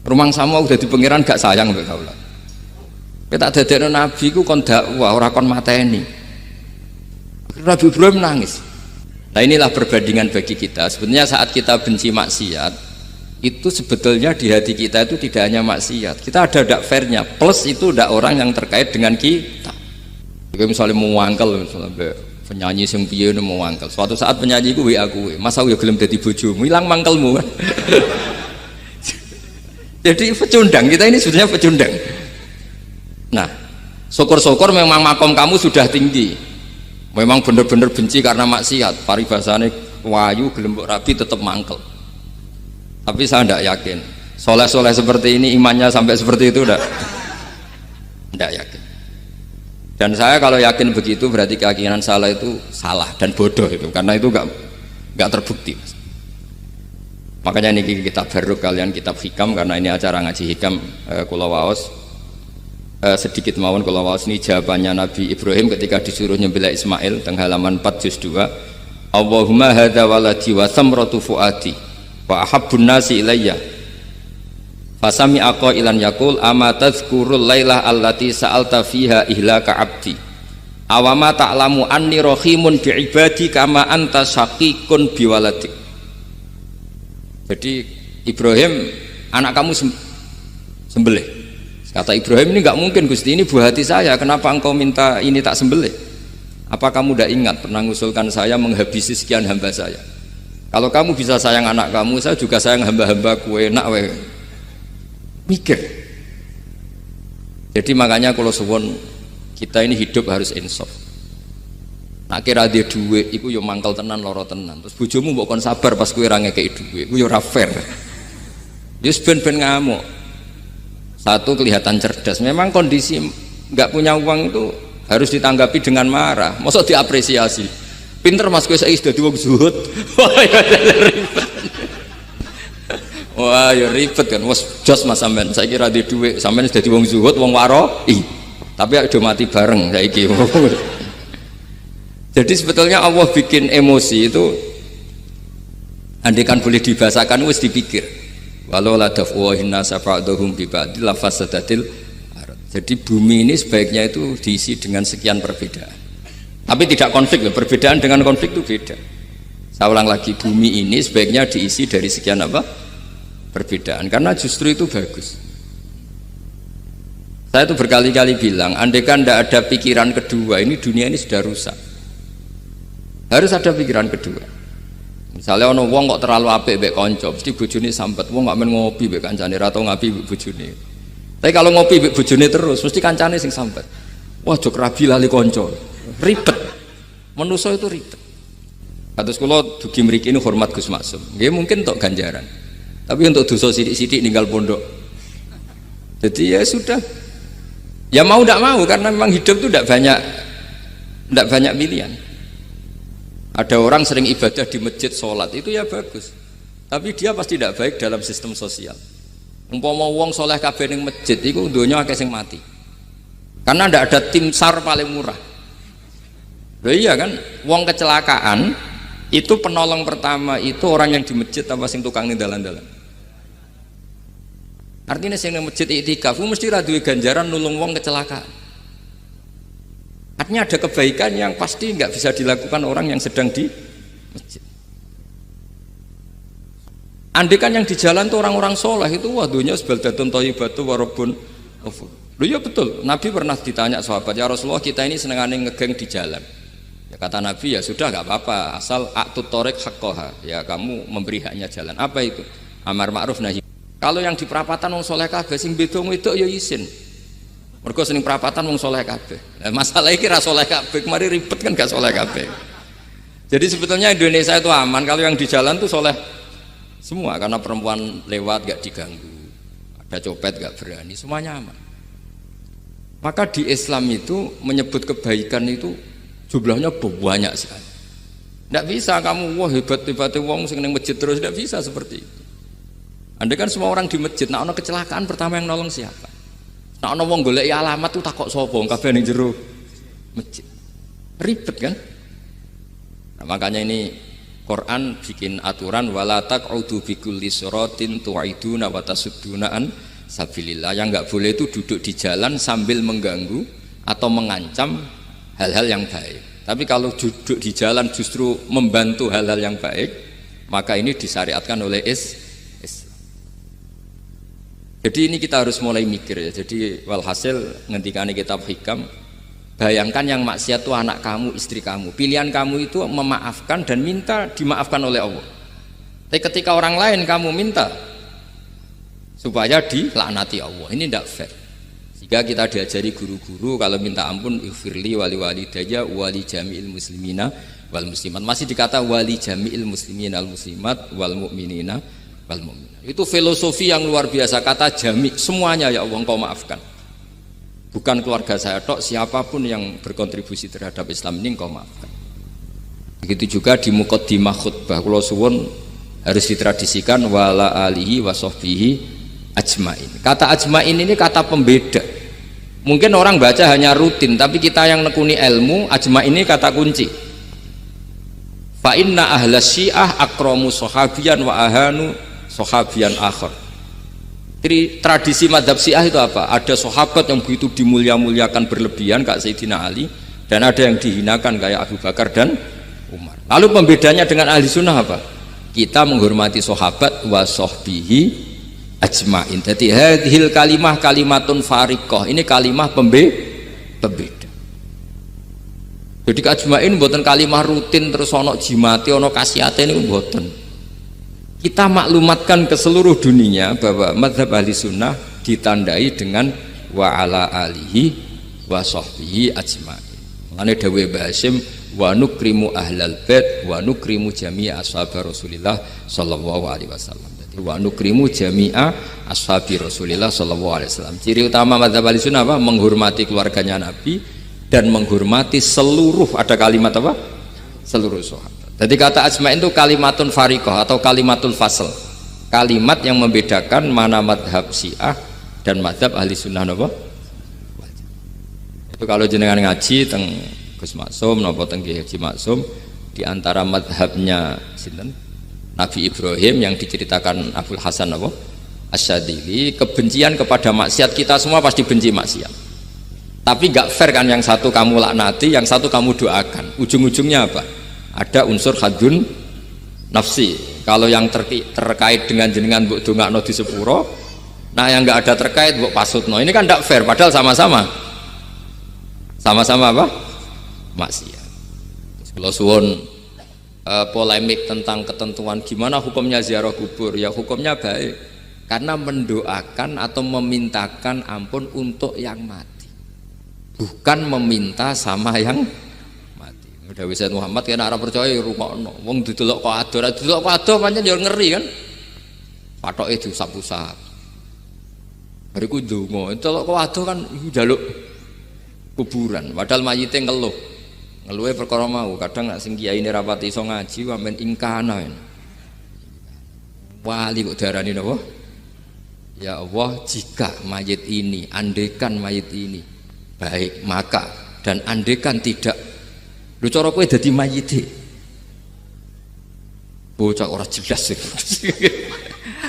Speaker 1: Rumang sama udah di pangeran gak sayang mbek kaula. Kowe tak dadekno nabi ku kon dakwah ora kon mateni. Nabi Ibrahim nangis. Nah inilah perbandingan bagi kita. Sebenarnya saat kita benci maksiat, itu sebetulnya di hati kita itu tidak hanya maksiat. Kita ada dak fairnya. Plus itu dak orang yang terkait dengan kita. Jika misalnya mau wangkel, misalnya penyanyi sing piye mau wangkel. Suatu saat penyanyi ku WA ku, masa yo gelem dadi bojomu, ilang mangkelmu. Jadi pecundang, kita ini sebenarnya pecundang. Nah, syukur-syukur memang makom kamu sudah tinggi. Memang benar-benar benci karena maksiat, paribasane wayu gelembok rapi tetap mangkel. Tapi saya tidak yakin soleh-soleh seperti ini imannya sampai seperti itu tidak yakin. Dan saya kalau yakin begitu berarti keyakinan salah itu salah dan bodoh itu, karena itu nggak terbukti. Makanya ini kitab baru kalian, kitab hikam, karena ini acara ngaji hikam kula waos. Sedikit mawon kula waos ini jawabannya Nabi Ibrahim ketika disuruh nyembelih Ismail teng halaman 4 juz 2. Allahumma hadza waladi wa samratu fuadi wa ahabbun nasi ilayya fasami aqailan yaqul ama tadhkurul lailah allati sa'alta fiha ihlaka abdi awama ta'lamu anni rahimun bi ibadi kama anta syaqiqun biwaladik. Jadi Ibrahim, anak kamu sembelih. Kata Ibrahim, ini nggak mungkin Gusti, ini buah hati saya, kenapa engkau minta ini tak sembelih? Apa kamu tidak ingat pernah mengusulkan saya menghabisi sekian hamba saya? Kalau kamu bisa sayang anak kamu, saya juga sayang hamba-hamba kue enak we. Mikir. Jadi makanya kalau suwon kita ini hidup harus insaf. Nak kira dia duit, iku yo mangkal tenan, loro tenan. Terus bojomu mbok kon sabar pas kue ra ngekeki duit, iku yo ora fair. Wis ben-ben ngamuk. Satu, kelihatan cerdas. Memang kondisi nggak punya uang itu harus ditanggapi dengan marah. Masa diapresiasi? Pinter mas, gue saya sudah dua zuhud. Wah ya ribet kan. Was jos mas sampean. Saya kira di duit sampean sudah wong zuhud, wong waro. Tapi udah mati bareng saya kira. Jadi sebetulnya Allah bikin emosi itu, andaikan boleh dibahasakan, wis dipikir. Walau la dafwahin nasa ba'dhum bi ba'd la fasadatil ardh. Jadi bumi ini sebaiknya itu diisi dengan sekian perbedaan. Tapi tidak konflik, perbedaan dengan konflik itu beda. Saya ulang lagi, bumi ini sebaiknya diisi dari sekian apa? Perbedaan, karena justru itu bagus. Saya itu berkali-kali bilang, andaikan tidak ada pikiran kedua, ini dunia ini sudah rusak. Harus ada pikiran kedua. Misalnya ono wong kok terlalu apik mbek kanca, mesti bojone sambat. Wong gak men ngopi mbek kancane, ra tau ngapi mbek bojone. Tapi kalau ngopi mbek bojone terus, mesti kancane sing sambat. Wah, jok rabi lali kanca. Ribet. Manusa itu ribet. Kados kula dugi mriki ini hormat Gus Maksum. Nggih mungkin untuk ganjaran. Tapi untuk dosa sithik-sithik ninggal pondok. Jadi ya sudah. Ya mau ndak mau, karena memang hidup itu ndak banyak pilihan. Ada orang sering ibadah di masjid, sholat, itu ya bagus. Tapi dia pasti tidak baik dalam sistem sosial. Umpama wong soleh kabeh ning masjid, itu dunia akeh sing mati. Karena tidak ada tim SAR paling murah. Loh iya kan, wong kecelakaan, itu penolong pertama itu orang yang di masjid apa sing tukang ning dalan-dalan. Artinya sing ning masjid iktikaf mesti ra duwe ganjaran nulung wong kecelakaan. Artinya ada kebaikan yang pasti nggak bisa dilakukan orang yang sedang di masjid. Andaikan yang di jalan tuh orang-orang soleh itu waduhnya sebaldatun thayyibatu warabun ghafur. Loh ya betul, Nabi pernah ditanya sahabat, ya Rasulullah kita ini senengane ngegeng di jalan. Ya kata Nabi, ya sudah nggak apa-apa, asal a'tut thoriq haqqaha, ya kamu memberi haknya jalan. Apa itu? Amar ma'ruf nahi. Kalau yang di perapatan wong soleh kabeh sing beda wedok ya isin. Mergo sering perapatan wong soleh kabeh. Nah, masalah iki ra soleh kabeh, kemari ribet kan gak soleh kabeh. Jadi sebetulnya Indonesia itu aman kalau yang di jalan tuh soleh Semua, karena perempuan lewat gak diganggu, ada copet gak berani, semuanya aman. Maka di Islam itu menyebut kebaikan itu jumlahnya banyak sekali. Tidak bisa kamu wah hebat-hebatnya wong sing ning masjid terus, tidak bisa seperti itu. Andai kan semua orang di masjid, nah ono kecelakaan pertama yang nolong siapa? Nah ono wong goleki alamat tuh takok sapa wong kabeh ning jero masjid. Ribet kan? Nah, makanya ini Quran bikin aturan wala taq'udu bikulli siratin tu'iduna wa tasudduna an sabilillah. Yang enggak boleh itu duduk di jalan sambil mengganggu atau mengancam hal-hal yang baik. Tapi kalau duduk di jalan justru membantu hal-hal yang baik, maka ini disyariatkan oleh Islam. Jadi ini kita harus mulai mikir ya. Jadi walhasil ngendikane kitab Hikam, bayangkan yang maksiat itu anak kamu, istri kamu. Pilihan kamu itu memaafkan dan minta dimaafkan oleh Allah. Tapi ketika orang lain kamu minta supaya dilaknati Allah, ini tidak fair. Jika kita diajari guru-guru kalau minta ampun ighfirli wali walidayya wali jami'il muslimina wal muslimat, masih dikata wali jami'il muslimina wal muslimat wal mu'minina wal mu'minat. Itu filosofi yang luar biasa, kata jami, semuanya ya Allah engkau maafkan. Bukan keluarga saya tok, siapapun yang berkontribusi terhadap Islam ini engkau maafkan. Begitu juga di muqaddimah khutbah kula suwun harus ditradisikan wala alihi wa sahbihi ajmain. Kata ajmain ini kata pembeda. Mungkin orang baca hanya rutin, tapi kita yang nekuni ilmu, ajmain ini kata kunci. Fa inna ahla syiah akramu sahabiyan wa ahanu sahabiyan akhir. Jadi tradisi madhab syiah itu apa? Ada sahabat yang begitu dimulia-muliakan berlebihan kayak Sayyidina Ali, dan ada yang dihinakan kayak Abu Bakar dan Umar. Lalu pembedanya dengan ahli sunnah apa? Kita menghormati sahabat wa sahbihi ajmain. Jadi hadhil kalimah kalimatun fariqah. Ini kalimah pembeda. Jadi ajmain buatan kalimah rutin terus ono jimati ono kasiate ini buatan. Kita maklumatkan ke seluruh dunia bahwa madhab ahli sunnah ditandai dengan wa ala alihi wa sahbihi ajmain. Mengenai dawe Basim wa nukrimu ahlal bait wa nukrimu jami'a ashab Rasulillah sallallahu alaihi wasallam. Jadi wa nukrimu jami'a ashabi Rasulillah sallallahu alaihi wasallam. Ciri utama madhab ahli sunnah apa? Menghormati keluarganya Nabi dan menghormati seluruh, ada kalimat apa? Seluruh sahabat. Jadi kata ajma'in itu kalimatun fariqah atau kalimatul fasl, kalimat yang membedakan mana madhab syiah dan madhab ahli sunnah apa? Itu kalau jenengan ngaji teng Gus Maksum napa teng Haji Maksum, di antara madhabnya sinten Nabi Ibrahim yang diceritakan Abul Hasan apa? Asyadili, kebencian kepada maksiat, kita semua pasti benci maksiat. Tapi gak fair kan, yang satu kamu laknati, yang satu kamu doakan. Ujung-ujungnya apa? Ada unsur hadun nafsi. Kalau yang terkait dengan jenengan mbok dongakno di sepuro, nah yang nggak ada terkait mbok pasutno. Ini kan tidak fair, padahal sama-sama apa? Maksiat. Kalau suwun polemik tentang ketentuan gimana hukumnya ziarah kubur, ya hukumnya baik karena mendoakan atau memintakan ampun untuk yang mati, bukan meminta sama yang Dawi Sayyid Muhammad kena arah percaya rungokno wong didelok kok ado pancen ya ngeri kan, patoke diusap-usap bariku ndonga delok kok ado kan njaluk kuburan, padahal mayite ngeluhe perkara mau. Kadang nek sing kiai ini rapati iso ngaji sampean ingkana wali kok diarani napa? Ya Allah, jika mayit ini, andekan mayit ini baik, maka dan andekan tidak, lu cara kowe dadi mayite bocah ora jelas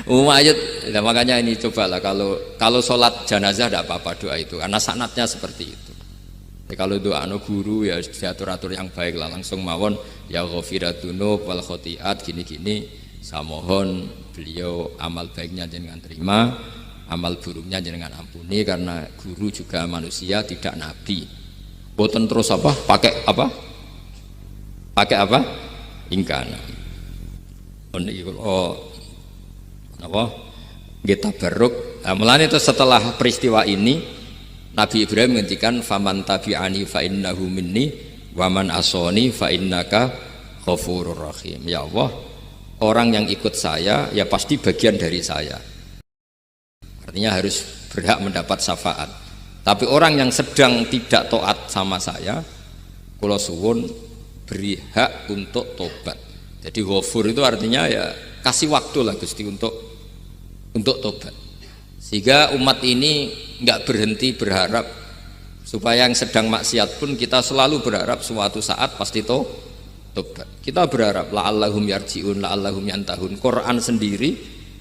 Speaker 1: mayit. Nah, makanya ini cobalah kalau sholat jenazah tidak apa-apa doa itu karena sanatnya seperti itu. Kalau doa guru ya diatur-atur yang baik lah, langsung mawon ya ghafiratunu wal khotiat gini-gini, saya mohon beliau amal baiknya jangan terima, amal buruknya jangan ampuni, karena guru juga manusia tidak nabi. Boten terus apa pakai apa ingkana apa kita beruk. Nah, mulanya itu setelah peristiwa ini Nabi Ibrahim menghentikan faman tabi'ani fa innahu minni wa man asoni fa innaka ghafurur rahim. Ya Allah, orang yang ikut saya ya pasti bagian dari saya, artinya harus berhak mendapat syafaat. Tapi orang yang sedang tidak taat sama saya, kula suwun beri hak untuk tobat. Jadi ghafur itu artinya ya kasih waktu lah Gusti untuk tobat, sehingga umat ini nggak berhenti berharap supaya yang sedang maksiat pun kita selalu berharap suatu saat pasti tobat. Kita berharap la'allahum yarji'un, la'allahum yantahun. Quran sendiri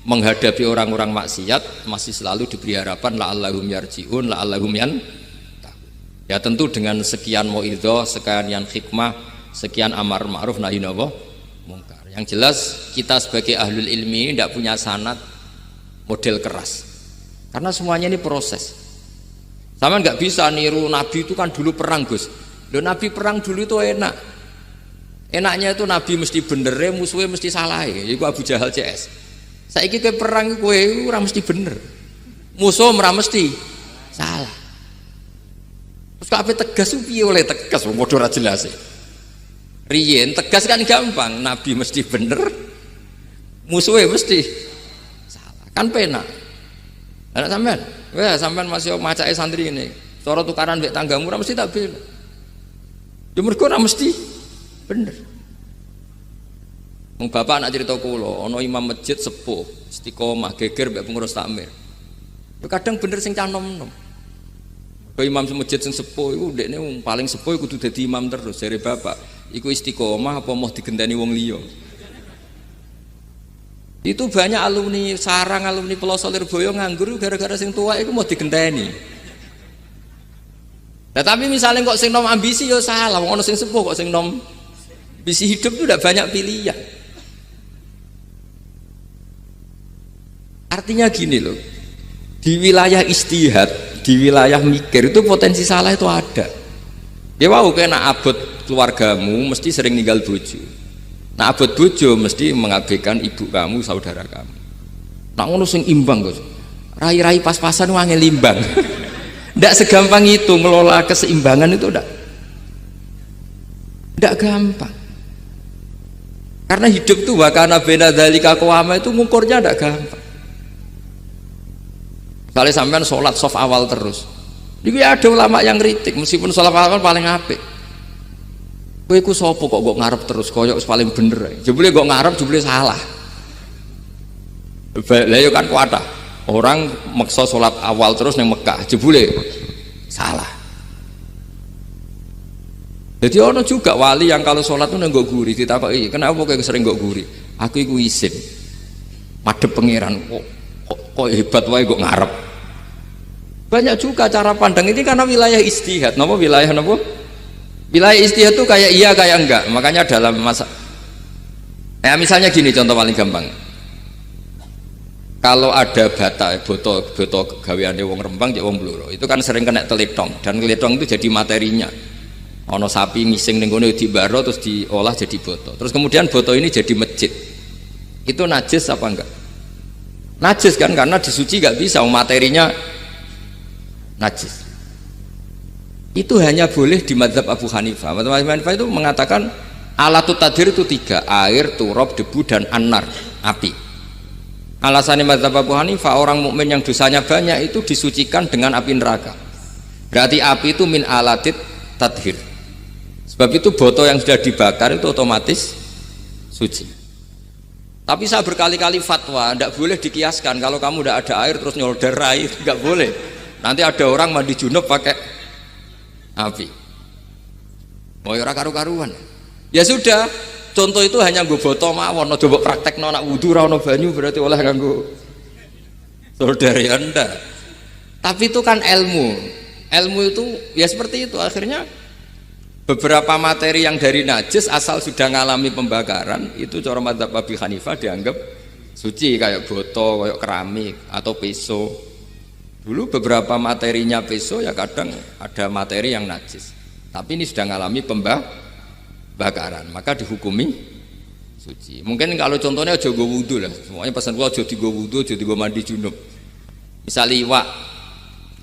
Speaker 1: menghadapi orang-orang maksiat masih selalu diberi harapan la'allahum yarji'un, la'allahum yantahun. Ya tentu dengan sekian mauidhah, sekian hikmah, sekian amar ma'ruf nahi mungkar. Yang jelas kita sebagai ahlul ilmi tidak punya sanad model keras, karena semuanya ini proses. Sama nggak bisa niru Nabi itu kan dulu perang Gus. Loh Nabi perang dulu itu enak. Enaknya itu Nabi mesti bener, musuhnya mesti salah. Itu Abu Jahal CS. Saiki kowe perang kowe ora mesti bener. Musuh ora mesti salah. Terus kabeh tegas piye oleh tegas wong padha ora jelas. Riyen tegas kan gampang, Nabi mesti bener, musuhnya mesti salah. Kan penak. Anak sampean, wah sampean masih macake santri ini. Cara tukaran mbek tanggamu ora mesti tak bela. Ya mergo ora mesti bener. Wong bapak anak cerita kula, ana imam masjid sepuh, istiqomah geger mbek pengurus takmir. Ya kadang bener sing cah nom-nom. Kaya imam masjid sing sepuh iku ndekne paling sepuh kudu dadi imam terus jare bapak. Iku istiqomah apa mau digenteni wong liya. Itu banyak alumni sarang, alumni Pelosok Lirboyo nganggur gara-gara sing tua itu mau digenteni. Nah, tapi misalnya kok sing nom ambisi ya salah, wong ono sing sepuh kok sing nom ambisi hidup itu udah banyak pilihan. Artinya gini loh, di wilayah istihad, di wilayah mikir itu potensi salah itu ada. Ya wow, kena abot keluargamu mesti sering ninggal bojo. Nah abot bojo mesti mengabaikan ibu kamu, saudara kamu. Nah ngono sing imbang Gus. Rai-rai pas-pasan wangel imbang. Ndak segampang itu ngelola keseimbangan itu ndak gampang. Karena hidup tuh wakana bena dzalika qawama itu ngukurnya ndak gampang. Misalnya sampean sholat soft awal terus. Ini ada ulama yang kritik meskipun sholat awal paling apik. Kowe iku sapa kok ngarep terus koyok paling bener. Jebule kok ngarep jebule salah. Lah yo kan kuatah. Orang maksa sholat awal terus nang Mekah, jebule salah. Jadi ono juga wali yang kalau sholat tuh nggak gurih, ditakoki, kenapa kowe sering nggak gurih? Aku iku isin. Madhep pangeran kok hebat wae kok ngarep. Banyak juga cara pandang ini karena wilayah istihad. Napa wilayah napa? Wilayah istihad itu kayak iya kayak enggak. Makanya dalam masa misalnya gini contoh paling gampang. Kalau ada boto gaweane wong Rembang cek wong Blora, itu kan sering kena teletong dan teletong itu jadi materinya. Ono sapi ngising ning kono dibaro terus diolah jadi boto. Terus kemudian boto ini jadi masjid. Itu najis apa enggak? Najis kan karena disuci enggak bisa, materinya najis. Itu hanya boleh di mazhab Abu Hanifah. Mazhab Abu Hanifah itu mengatakan alatut tadhir itu 3, air, turab, debu dan anar, api. Alasannya mazhab Abu Hanifah, orang mukmin yang dosanya banyak itu disucikan dengan api neraka. Berarti api itu min alatit tadhir. Sebab itu boto yang sudah dibakar itu otomatis suci. Tapi saya berkali-kali fatwa, tidak boleh dikiaskan kalau kamu tidak ada air terus nyolder air, nggak boleh. Nanti ada orang mandi junub pakai api. Mau ora karu-karuan. Ya sudah, contoh itu hanya nggo boto mawon, aja mbok praktekno nak wudu ora ono banyu berarti oleh nganggo solder ya ndak. Tapi itu kan ilmu. Ilmu itu ya seperti itu akhirnya. Beberapa materi yang dari najis asal sudah mengalami pembakaran itu cara mazhab Abu Hanifah dianggap suci, kayak botol, kayak keramik atau peso. Dulu beberapa materinya peso ya kadang ada materi yang najis. Tapi ini sudah mengalami pembakaran, maka dihukumi suci. Mungkin kalau contohnya aja go wudu lah. Semuanya pesan gua aja digo wudu, aja digo mandi junub. Misalnya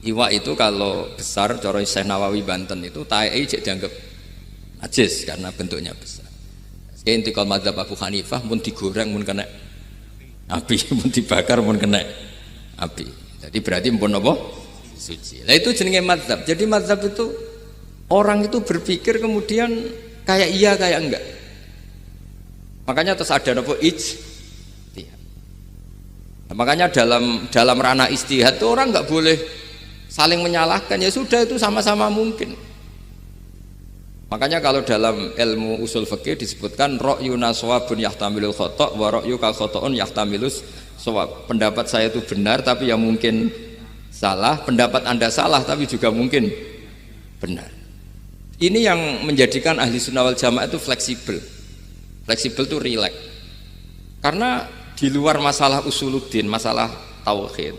Speaker 1: iwak itu kalau besar cara Syekh Nawawi Banten itu tae cek dianggap najis karena bentuknya besar. Intikal madzhab Abu Hanifah pun digoreng pun kena api, pun dibakar pun kena api. Jadi berarti pun apa? Suci. Nah itu jenenge madzhab. Jadi madzhab itu orang itu berpikir kemudian kayak iya kayak enggak. Makanya terus ada apa? Ijtihad. Nah, makanya dalam ranah ijtihad itu orang nggak boleh saling menyalahkan, ya sudah itu sama-sama mungkin. Makanya kalau dalam ilmu usul fikih disebutkan ra'yuna shawabun yahtamilul khata' wa ra'yuka khata'un yahtamilus shawab. Pendapat saya itu benar tapi yang mungkin salah, pendapat Anda salah tapi juga mungkin benar. Ini yang menjadikan ahli sunnah wal jamaah itu fleksibel. Fleksibel itu rileks. Karena di luar masalah usuluddin, masalah tauhid,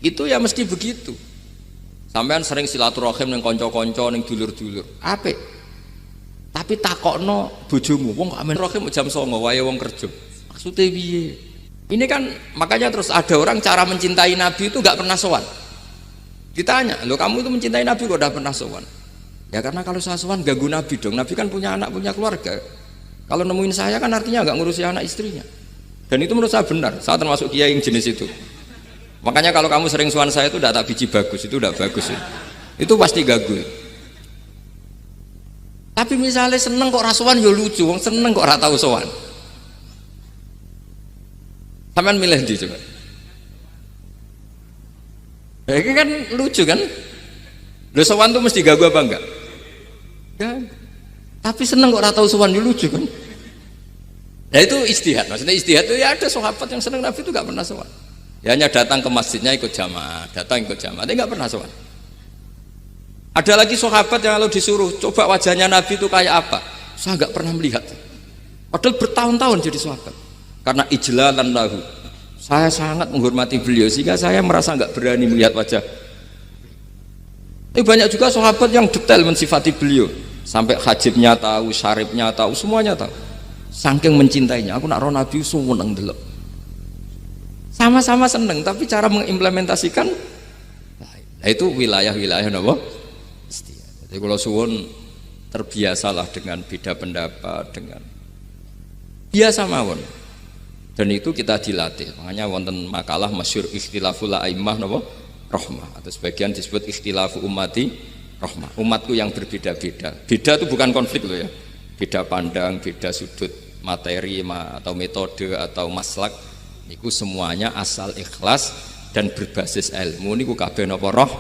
Speaker 1: itu ya mesti begitu. Sampean sering silaturahim ning kanca-kanca ning dulur-dulur. Apik. Tapi takokno bojomu, wong kok amen rahim jam 09.00 wae wong kerja. Maksudnya piye? Ini kan makanya terus ada orang cara mencintai Nabi itu enggak pernah sowan. Ditanya, "Loh kamu itu mencintai Nabi kok enggak pernah sowan?" Ya karena kalau saya sowan ganggu Nabi dong. Nabi kan punya anak, punya keluarga. Kalau nemuin saya kan artinya enggak ngurusi anak istrinya. Dan itu menurut saya benar. Saya termasuk kiai yang jenis itu. Makanya kalau kamu sering sowan saya itu enggak tak biji bagus, itu enggak bagus. Itu pasti ganggu. Tapi misalnya seneng kok rasuan ya lucu, wong seneng kok ora tau sowan. Sampean milih ndi coba? Ini kan lucu kan? Lho sowan tuh mesti ganggu apa enggak? Ya. Tapi seneng kok ora tau sowan ya lucu kan? Nah itu ijtihad. Maksudnya ijtihad itu ya ada sahabat yang seneng Nabi itu enggak pernah sowan. Ya hanya datang ke masjidnya ikut jamaah, tapi enggak pernah sowan. Ada lagi sahabat yang kalau disuruh coba wajahnya Nabi itu kayak apa, saya nggak pernah melihat. Padahal bertahun-tahun jadi sahabat. Karena ijlalan lahu, saya sangat menghormati beliau sehingga saya merasa nggak berani melihat wajah. Tapi banyak juga sahabat yang detail mensifati beliau, sampai hajibnya tahu, syaribnya tahu, semuanya tahu. Saking mencintainya, aku nak roh Nabi seneng delok. Sama-sama seneng, tapi cara mengimplementasikan, nah itu wilayah-wilayah napa? Jadi kalau suwun terbiasalah dengan beda pendapat, dengan biasa mawon. Dan itu kita dilatih. Makanya wonten makalah masyhur ikhtilaful a'immah napa? Rahmah. Atau sebagian disebut ikhtilafu ummati rahmah. Umatku yang berbeda-beda. Beda itu bukan konflik loh ya. Beda pandang, beda sudut materi atau metode atau maslak. Niku semuanya asal ikhlas dan berbasis ilmu niku kabeh napa roh